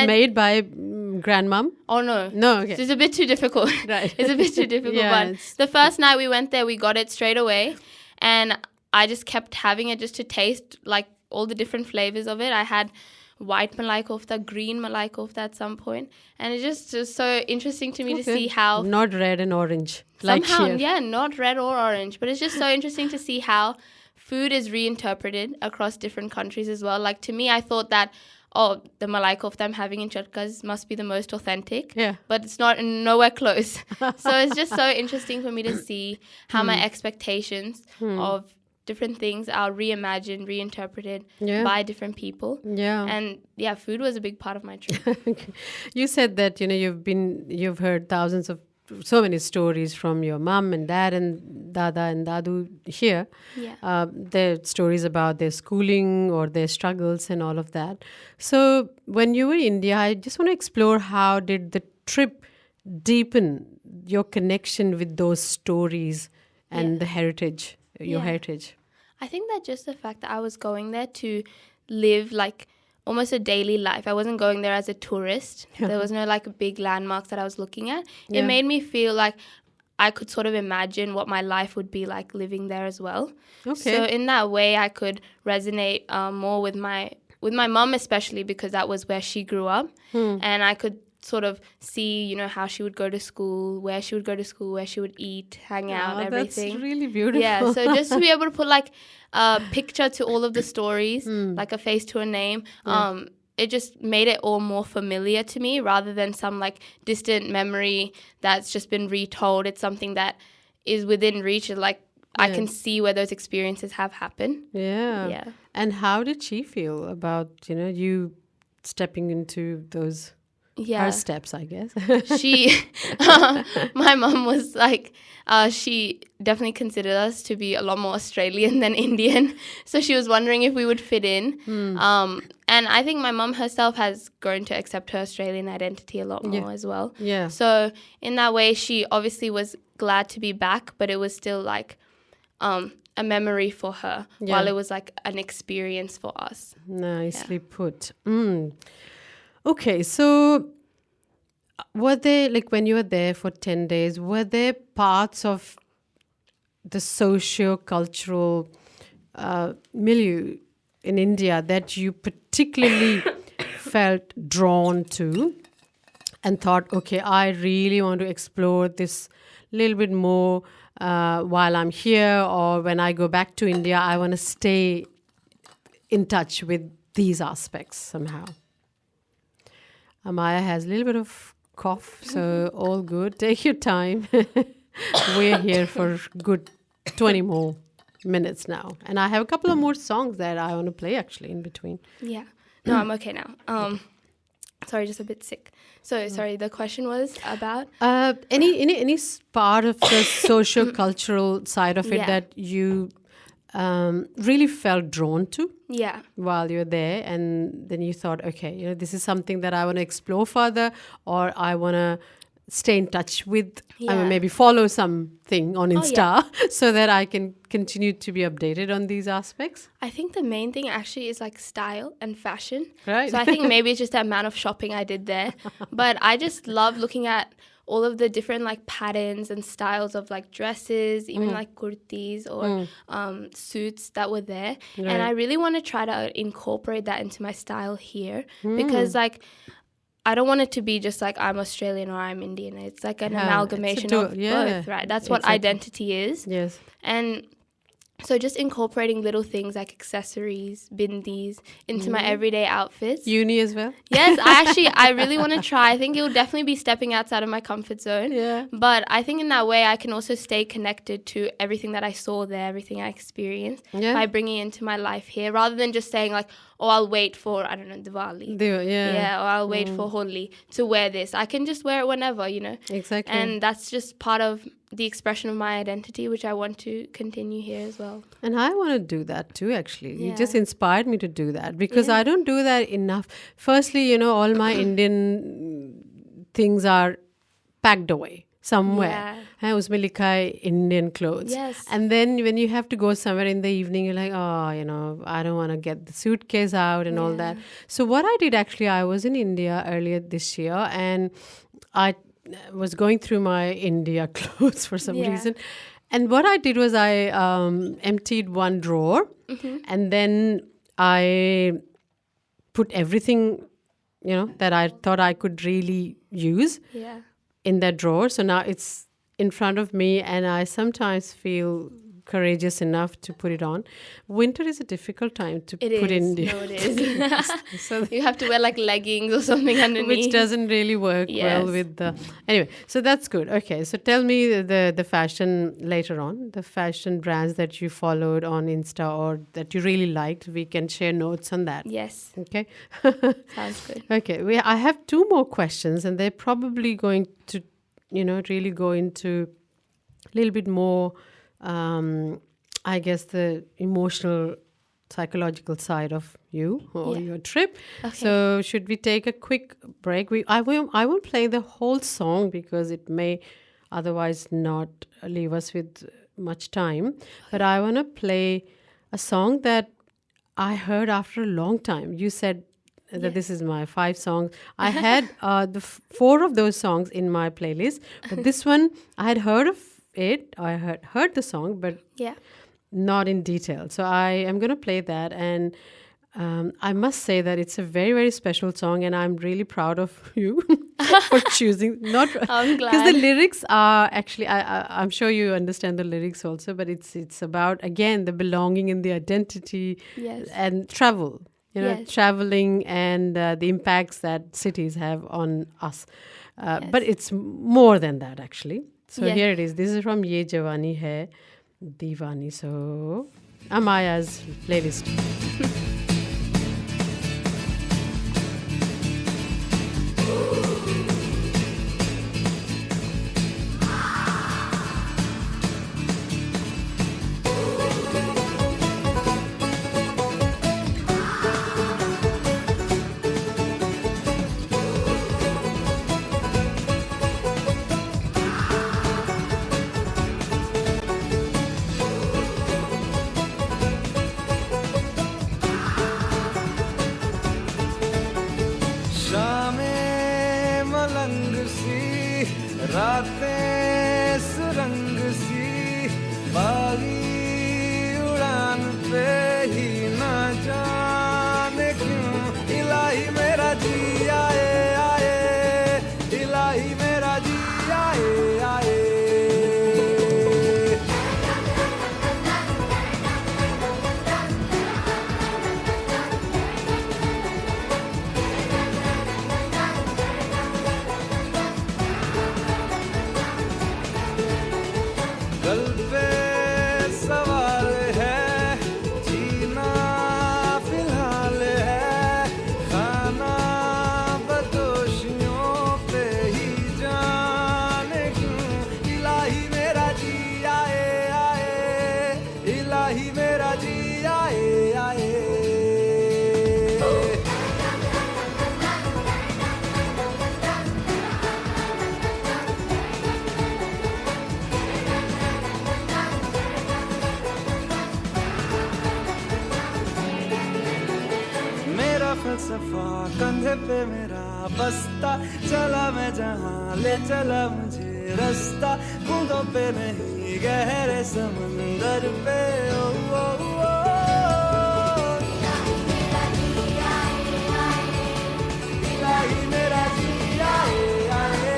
Made by grandmom? Oh, no. No, okay. It's a bit too difficult. Right. It's a bit too difficult. Yeah, But the first night we went there, we got it straight away. And I just kept having it just to taste like all the different flavors of it. I had white malai kofta, green malai kofta at some point. And it's just so interesting to me to see how... Not red and orange. Somehow, like here. not red or orange. But it's just so interesting to see how food is reinterpreted across different countries as well. Like, to me, I thought that, the malai kofta I'm having in Chatkas must be the most authentic. Yeah. But it's not, nowhere close. So it's just so interesting for me to see how my expectations of different things are reimagined, reinterpreted by different people. Yeah. And food was a big part of my trip. Okay. You said that, you've heard so many stories from your mom and dad and dada and dadu here. Yeah. Their stories about their schooling or their struggles and all of that. So when you were in India, I just want to explore, how did the trip deepen your connection with those stories and the heritage, your heritage? I think that just the fact that I was going there to live like almost a daily life. I wasn't going there as a tourist. There was no like big landmarks that I was looking at. It made me feel like I could sort of imagine what my life would be like living there as well. Okay. So in that way, I could resonate more with my mom, especially because that was where she grew up. And I could sort of see, how she would go to school, where she would go to school, where she would eat, hang out, everything. That's really beautiful. Yeah, so just to be able to put like a picture to all of the stories, like a face to a name, it just made it all more familiar to me rather than some like distant memory that's just been retold. It's something that is within reach. Like I can see where those experiences have happened. Yeah. And how did she feel about, you stepping into those... her steps, I guess. My mom was like, she definitely considered us to be a lot more Australian than Indian. So she was wondering if we would fit in. And I think my mom herself has grown to accept her Australian identity a lot more as well. Yeah. So in that way, she obviously was glad to be back, but it was still like a memory for her while it was like an experience for us. Nicely put. Okay, so were there, like when you were there for 10 days, were there parts of the socio-cultural milieu in India that you particularly felt drawn to and thought, okay, I really want to explore this a little bit more while I'm here, or when I go back to India, I want to stay in touch with these aspects somehow? Amaya has a little bit of cough, so all good. Take your time. we're here for good 20 more minutes now. And I have a couple of more songs that I want to play actually in between. Yeah. No, I'm okay now. Sorry, just a bit sick. So, sorry, the question was about? Any part of the socio-cultural side of it Yeah. that you really felt drawn to Yeah. while you're there, and then you thought, okay, this is something that I want to explore further, or I want to stay in touch with, I mean, Yeah. maybe follow something on Oh, Insta so that I can continue to be updated on these aspects. I think the main thing actually is like style and fashion. Right. So I think maybe it's just the amount of shopping I did there. But I just love looking at all of the different like patterns and styles of like dresses, even like kurtis or suits that were there. Right. And I really want to try to incorporate that into my style here because like I don't want it to be just like I'm Australian or I'm Indian. It's like an Yeah, it's a amalgamation of both, right? That's what Exactly. identity is. Yes. And so just incorporating little things like accessories, bindis into my everyday outfits. Uni as well? Yes, I really want to try. I think it will definitely be stepping outside of my comfort zone. Yeah. But I think in that way, I can also stay connected to everything that I saw there, everything I experienced Yeah. by bringing it into my life here, rather than just saying like, oh, I'll wait for, I don't know, Diwali. Yeah. Or I'll wait for Holi to wear this. I can just wear it whenever, Exactly. And that's just part of the expression of my identity, which I want to continue here as well. And I want to do that too, actually. You Yeah. just inspired me to do that because Yeah. I don't do that enough. Firstly, all my Indian things are packed away somewhere. Yeah. Usme likha hai Indian clothes. Yes. And then when you have to go somewhere in the evening, you're like, oh, I don't want to get the suitcase out and all that. So what I did actually, I was in India earlier this year and I was going through my India clothes for some Yeah. reason. And what I did was I emptied one drawer and then I put everything, that I thought I could really use Yeah. in that drawer. So now it's in front of me and I sometimes feel courageous enough to put it on. Winter is a difficult time to It put is. in. No, it is. So You have to wear like leggings or something underneath. which doesn't really work well Yes. with the anyway, so that's good. Okay, so tell me the fashion later on, the fashion brands that you followed on Insta or that you really liked. We can share notes on that. Yes. Okay. Sounds good. Okay, I have two more questions and they're probably going to really go into a little bit more I guess the emotional psychological side of you or Yeah. your trip. Okay. So should we take a quick break? I won't play the whole song because it may otherwise not leave us with much time. But I want to play a song that I heard after a long time. You said that this is my 5 songs. I had the 4 of those songs in my playlist, but this one I had heard of it. I had heard the song, but Yeah. not in detail. So I am going to play that, and I must say that it's a very, very special song, and I'm really proud of you for choosing. Not I'm because the glad. lyrics are actually. I'm sure you understand the lyrics also, but it's about again the belonging and the identity, Yes. and travel. Yes. Traveling and the impacts that cities have on us. Yes. But it's more than that, actually. So Yeah. here it is. This is from Ye Jawani Hai Deewani. So Amaya's playlist. इलाही मेरा जी आए आए मेरा फलसफा कंधे पे मेरा बस्ता चला मैं जहाँ ले चला मुझे रास्ता बूंदों पे नहीं गहरे समंदर पे ओ, ओ, ओ, इलाही मेरा जी आए आए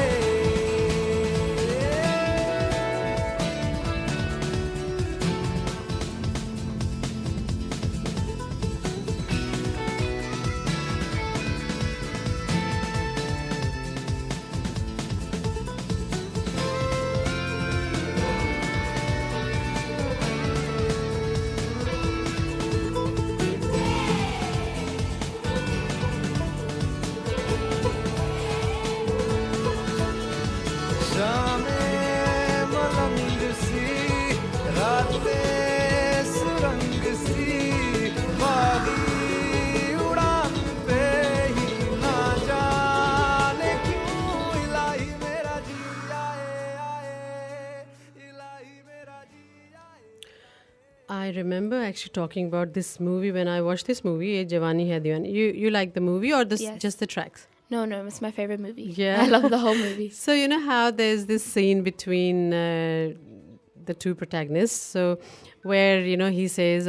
I remember actually talking about this movie when I watched this movie, Ye Jawani Hai Diwani. You like the movie or just the tracks? No, it's my favorite movie. Yeah. I love the whole movie. So you know how there's this scene between the two protagonists. So where he says,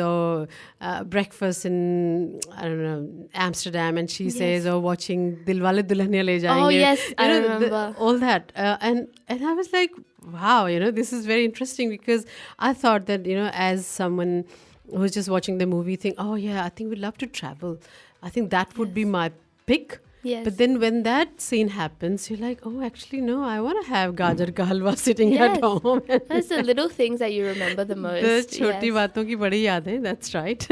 breakfast in I don't know Amsterdam, and she says, watching Dilwale Dulhaniya Le Jayenge. Oh yes, I remember all that. And I was like, wow, this is very interesting, because I thought that as someone who's just watching the movie, think, oh yeah, I think we'd love to travel. I think that would be my pick. Yes. But then when that scene happens, you're like, oh, actually, no, I want to have gajar ka halwa sitting at home. That's the little things that you remember the most. The choti baaton ki badi yaad hai. That's right.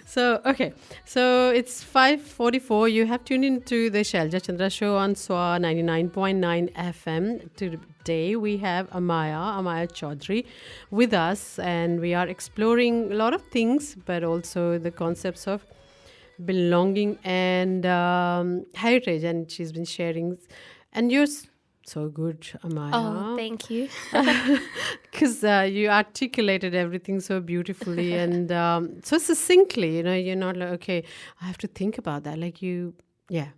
So, okay. So, it's 5:44. You have tuned into the Shailja Chandra Show on SWA 99.9 FM. Today, we have Amaya Chaudhary with us. And we are exploring a lot of things, but also the concepts of belonging and heritage, and she's been sharing, and you're so good, Amaya. Oh, thank you. Because you articulated everything so beautifully and so succinctly. You're not like, okay, I have to think about that. Like you, yeah.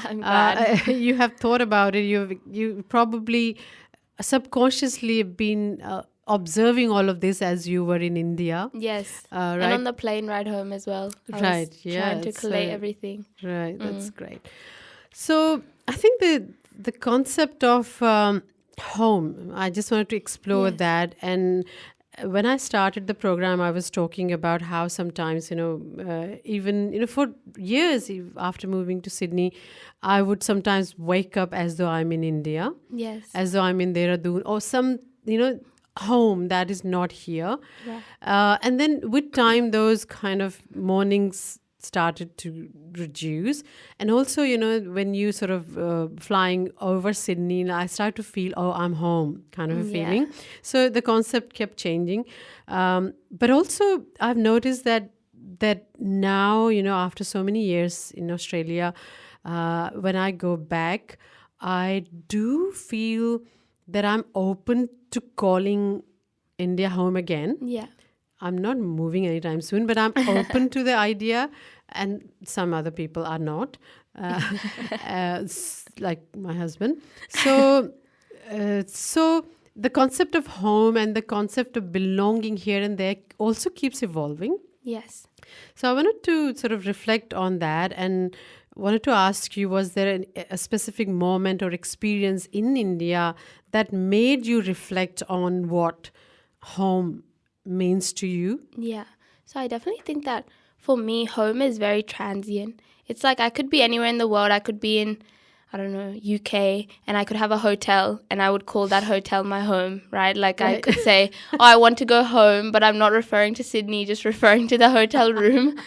I'm glad. You have thought about it. You probably subconsciously have been observing all of this as you were in India. Yes. Right? And on the plane ride home as well. I was trying to collate everything. Right, that's great. So I think the concept of home, I just wanted to explore that. And when I started the program, I was talking about how sometimes, even, for years after moving to Sydney, I would sometimes wake up as though I'm in India. Yes. As though I'm in Dehradun or some, home that is not here. Yeah. And then with time, those kind of mornings started to reduce. And also, when you sort of flying over Sydney, I started to feel, I'm home kind of a feeling. So the concept kept changing. But also I've noticed that now, after so many years in Australia, when I go back, I do feel that I'm open to calling India home again. Yeah. I'm not moving anytime soon, but I'm open to the idea, and some other people are not, like my husband. So the concept of home and the concept of belonging here and there also keeps evolving. Yes. So I wanted to sort of reflect on that and wanted to ask you, was there a specific moment or experience in India that made you reflect on what home means to you? Yeah. So I definitely think that for me, home is very transient. It's like I could be anywhere in the world. I could be in, I don't know, UK, and I could have a hotel, and I would call that hotel my home, right? Like I could say, I want to go home, but I'm not referring to Sydney, just referring to the hotel room.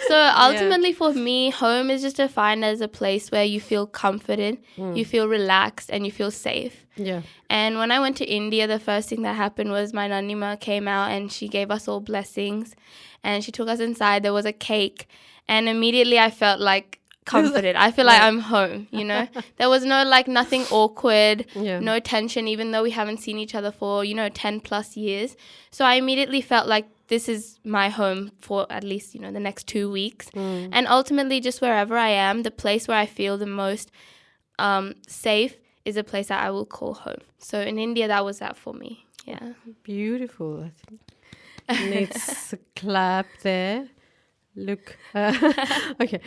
So ultimately for me, home is just defined as a place where you feel confident, you feel relaxed, and you feel safe. Yeah. And when I went to India, the first thing that happened was my Nanima came out and she gave us all blessings. And she took us inside. There was a cake. And immediately I felt like confident. I feel like I'm home, you know. There was no nothing awkward, no tension, even though we haven't seen each other for 10 plus years. So I immediately felt like this is my home for at least the next 2 weeks. And ultimately, just wherever I am, the place where I feel the most safe is a place that I will call home. So in India, that was that for me. Yeah. Beautiful. I think needs a clap there. Look. Okay.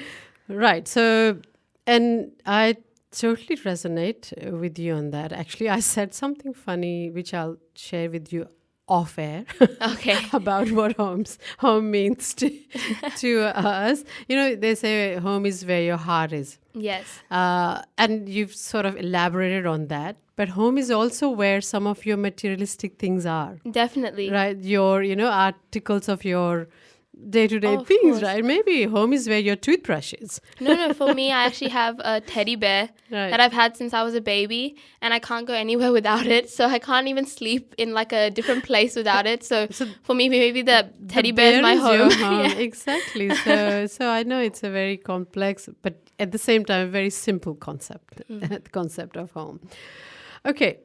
Right. So, and I totally resonate with you on that. Actually, I said something funny, which I'll share with you off air. Okay. About what home means to us. They say home is where your heart is. Yes. And you've sort of elaborated on that. But home is also where some of your materialistic things are. Definitely. Right. Your, articles of your day-to-day things, course. Right? Maybe home is where your toothbrush is. No, for me, I actually have a teddy bear that I've had since I was a baby, and I can't go anywhere without it. So I can't even sleep in a different place without it. So for me, maybe the teddy bear is my home. Your home. Yeah. Exactly. So I know it's a very complex, but at the same time, a very simple concept, the concept of home. Okay.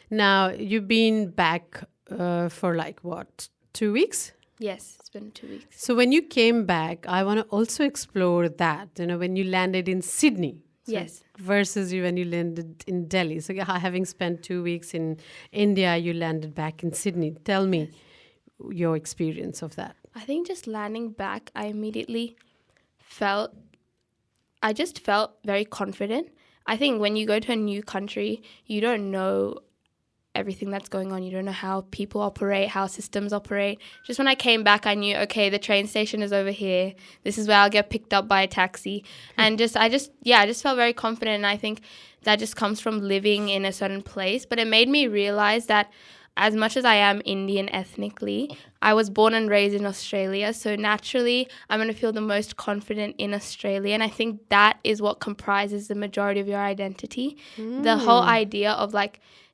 Now, you've been back for 2 weeks? Yes, it's been 2 weeks. So when you came back, I want to also explore that, when you landed in Sydney. Yes. Versus when you landed in Delhi. So having spent 2 weeks in India, you landed back in Sydney. Tell me your experience of that. I think just landing back, I immediately felt very confident. I think when you go to a new country, you don't know everything that's going on. You don't know how people operate, how systems operate. Just when I came back, I knew, okay, the train station is over here. This is where I'll get picked up by a taxi. And I just felt very confident. And I think that just comes from living in a certain place. But it made me realize that as much as I am Indian ethnically, I was born and raised in Australia. So naturally, I'm going to feel the most confident in Australia. And I think that is what comprises the majority of your identity. The whole idea of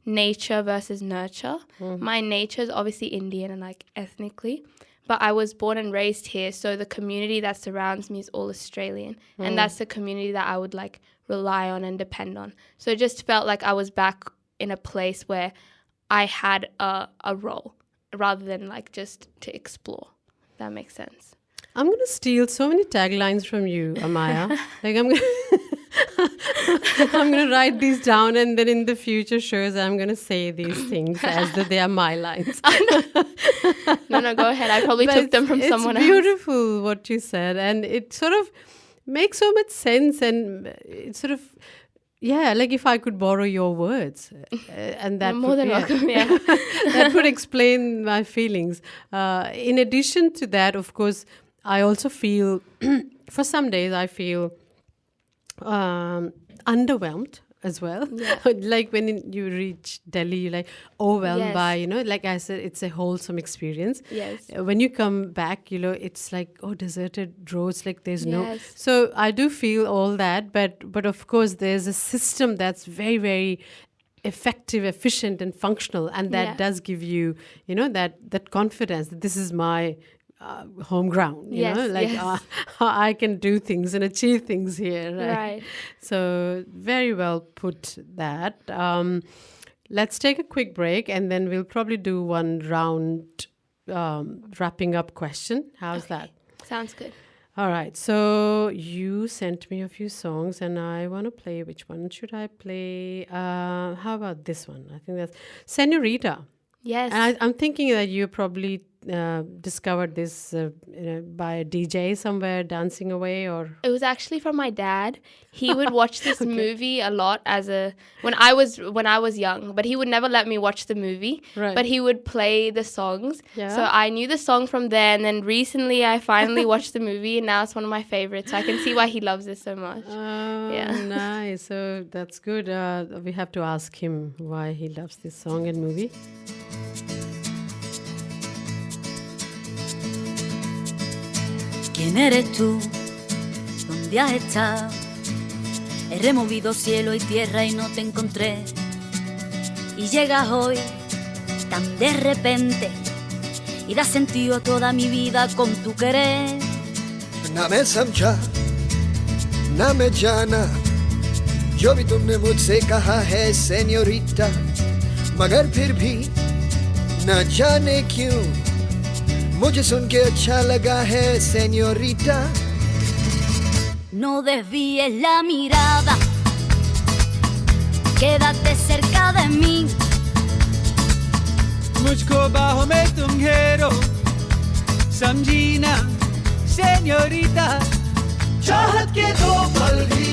nature versus nurture. My nature is obviously Indian and ethnically, but I was born and raised here, so the community that surrounds me is all Australian, and that's the community that I would rely on and depend on. So it just felt like I was back in a place where I had a role rather than just to explore. If that makes sense. I'm going to steal so many taglines from you, Amaya. I'm going to write these down, and then in the future shows, I'm going to say these things as though they are my lines. No, go ahead. I probably took them from someone else. It's beautiful what you said, and it sort of makes so much sense, and it sort of, if I could borrow your words, and that more than welcome, that would explain my feelings. In addition to that, of course, I also feel, for some days, I feel underwhelmed as well. Yeah. When you reach Delhi, you're overwhelmed by, like I said, it's a wholesome experience. Yes. When you come back, it's deserted roads, there's no. So I do feel all that, but of course there's a system that's very, very effective, efficient, and functional, and that does give you, that confidence that this is my home ground, I can do things and achieve things here. Right. So very well put that. Let's take a quick break, and then we'll probably do one round wrapping up question. How's that? Sounds good. All right. So you sent me a few songs, and I want to play. Which one should I play? How about this one? I think that's Senorita. Yes. And I'm thinking that you probably discovered this by a DJ somewhere dancing away, or it was actually from my dad. He would watch this movie a lot when I was young, but he would never let me watch the movie. Right. But he would play the songs. Yeah. So I knew the song from there, and then recently I finally watched the movie, and now it's one of my favorites. So I can see why he loves it so much. Oh, nice. So that's good. We have to ask him why he loves this song and movie. ¿Quién eres tú? ¿Dónde has estado? He removido cielo y tierra y no te encontré. Y llegas hoy tan de repente y das sentido a toda mi vida con tu querer. ना मैं समझा ना मैं जाना जो भी तुमने मुझसे कहा है सेन्योरिटा, मगर फिर भी न जाने क्यों मुझे सुन के अच्छा लगा है senorita. No desvíes la mirada, quédate cerca de mí. मुझको बाहों में तुम घेरो, समझी ना सेन्योरिटा. चाहत के दो पल भी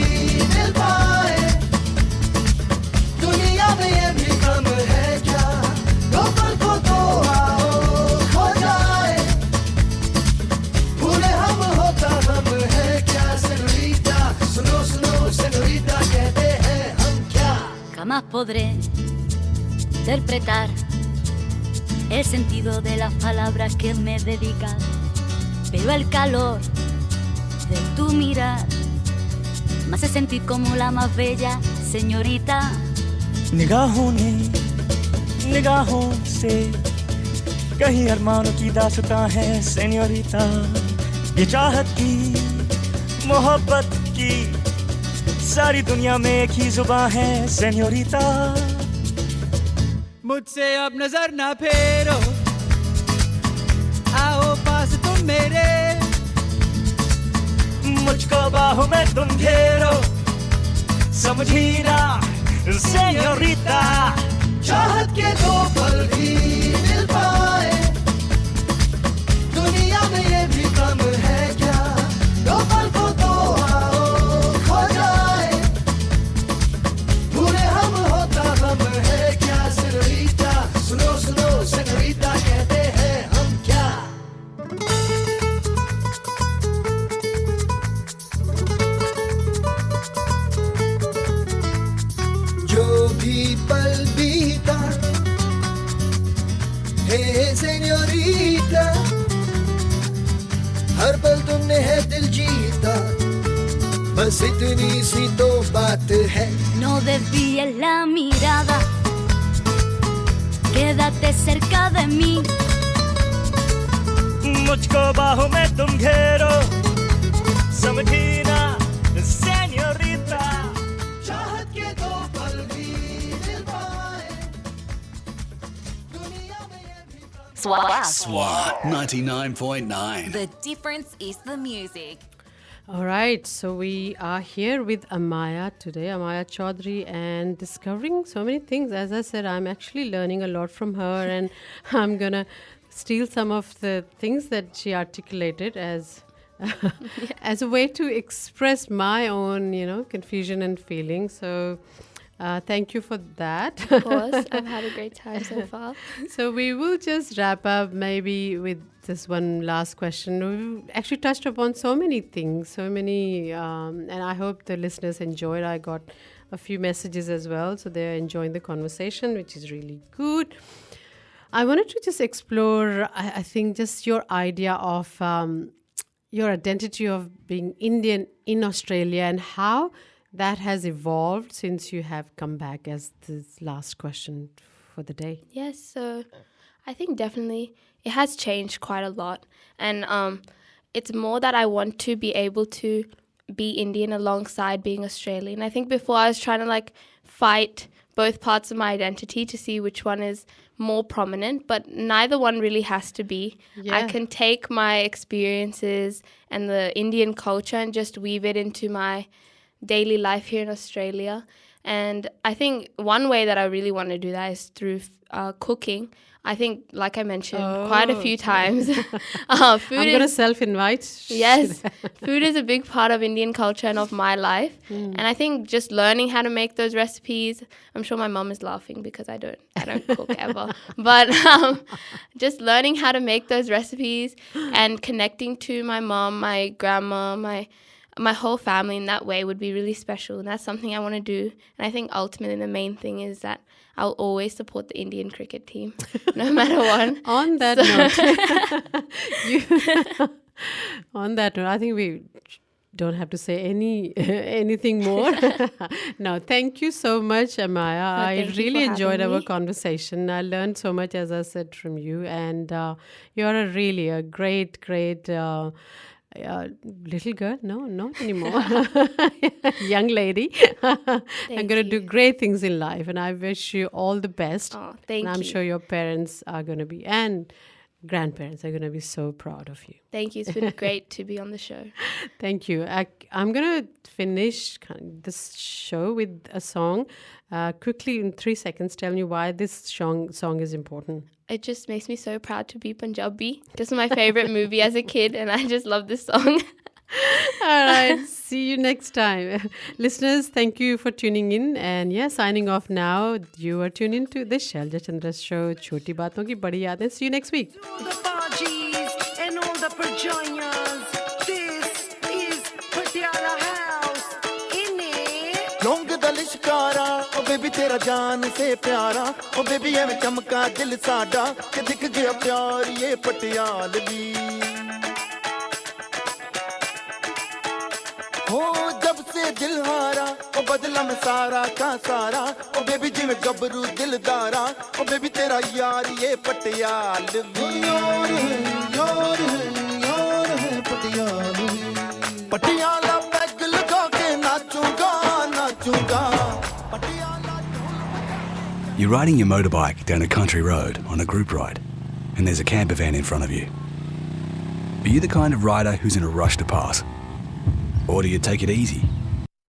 मिल पाए, दुनिया में ये भी कम है क्या? दो पल को तो आओ खो जाए, भूले हम होता हम है क्या? सेन्योरिटा सुनो सुनो सेन्योरिटा कहते हैं हम क्या? Jamás podré interpretar el sentido de las palabras que me dedicas, pero el calor de tu mirar me hace sentir como la más bella señorita. निगाहों ने निगाहों से कहीं अरमानों की दास्तां है सेन्योरिटा. ये चाहत की मोहब्बत की सारी दुनिया में एक ही जुबान है सेन्योरिटा. मुझसे अब नजर ना फेरो, आओ पास तुम मेरे. मुझको बाहों में तुम घेरो, समझी ना सेन्योरिटा. चाहत के दो पल भी मिल पाए, दुनिया में ये भी कम है क्या? दो पल को तो आओ खो जाए, भूले हम होता हम है क्या? सेन्योरिटा सुनो सुनो सेन्योरिटा कहते हैं हम क्या? जो भी पल बीता हे सेन्योरिटा, हर पल तुमने है दिल जीता, बस इतनी सी तो बात है. No desvíes la mirada, quédate cerca de mí. मुझको बाहों में तुम घेरो, समझी ना सेन्योरिटा. चाहत के दो पल भी मिल पाए, दुनिया में ये भी कम. Swan 99.9. The difference is the music. All right, so we are here with Amaya today, Amaya Chaudhary, and discovering so many things. As I said, I'm actually learning a lot from her, and I'm gonna steal some of the things that she articulated as as a way to express my own, confusion and feeling. So thank you for that. Of course, I've had a great time so far. So we will just wrap up maybe with this one last question. We've actually touched upon so many things, so many, and I hope the listeners enjoyed. I got a few messages as well, so they're enjoying the conversation, which is really good. I wanted to just explore, I think, just your idea of your identity of being Indian in Australia and how that has evolved since you have come back, as this last question for the day. Yes, so I think definitely it has changed quite a lot. And it's more that I want to be able to be Indian alongside being Australian. I think before I was trying to fight both parts of my identity to see which one is more prominent, but neither one really has to be. Yeah. I can take my experiences and the Indian culture and just weave it into my daily life here in Australia. And I think one way that I really want to do that is through cooking. I think, like I mentioned quite a few times, food I'm going to self-invite. Yes, food is a big part of Indian culture and of my life. And I think just learning how to make those recipes, I'm sure my mom is laughing because I don't cook ever. But just learning how to make those recipes and connecting to my mom, my grandma, my whole family in that way would be really special. And that's something I want to do. And I think ultimately the main thing is that I'll always support the Indian cricket team, no matter what. On that note, On that note, I think we don't have to say anything more. No, thank you so much, Amaya. I thank you really for enjoyed having our me. conversation. I learned so much, as I said, from you, and you're really a great little girl. No, not anymore. Young lady. I'm going to do great things in life, and I wish you all the best. Oh, thank and I'm you. sure your parents are going to be, and grandparents are going to be so proud of you. Thank you. It's been great to be on the show. Thank you. I'm going to finish this show with a song. Quickly, in 3 seconds, tell me why this song is important. It just makes me so proud to be Punjabi. This was my favorite movie as a kid, and I just love this song. All right. See you next time. Listeners, thank you for tuning in. And yeah, signing off now. You are tuned into the Shailja Chandra Show. Choti Baaton Ki Badi Yaadein. See you next week. The Bajis and all the Perjoyas. This is Patiala House. In it. लौंग दा लिशकारा ओ baby तेरा जान से प्यारा ओ baby एवें चमका दिल साडा कि दिख गया प्यार ये पटियालवी हो जब से दिल हारा ओ बदला में सारा का सारा ओ बेबी जिवें गबरू दिलदारा ओ बेबी तेरा यार ये पटियालवी यार है पटियालवी पटियाला पैग लगा के नाचूंगा You're riding your motorbike down a country road on a group ride, and there's a camper van in front of you. Are you the kind of rider who's in a rush to pass? Or do you take it easy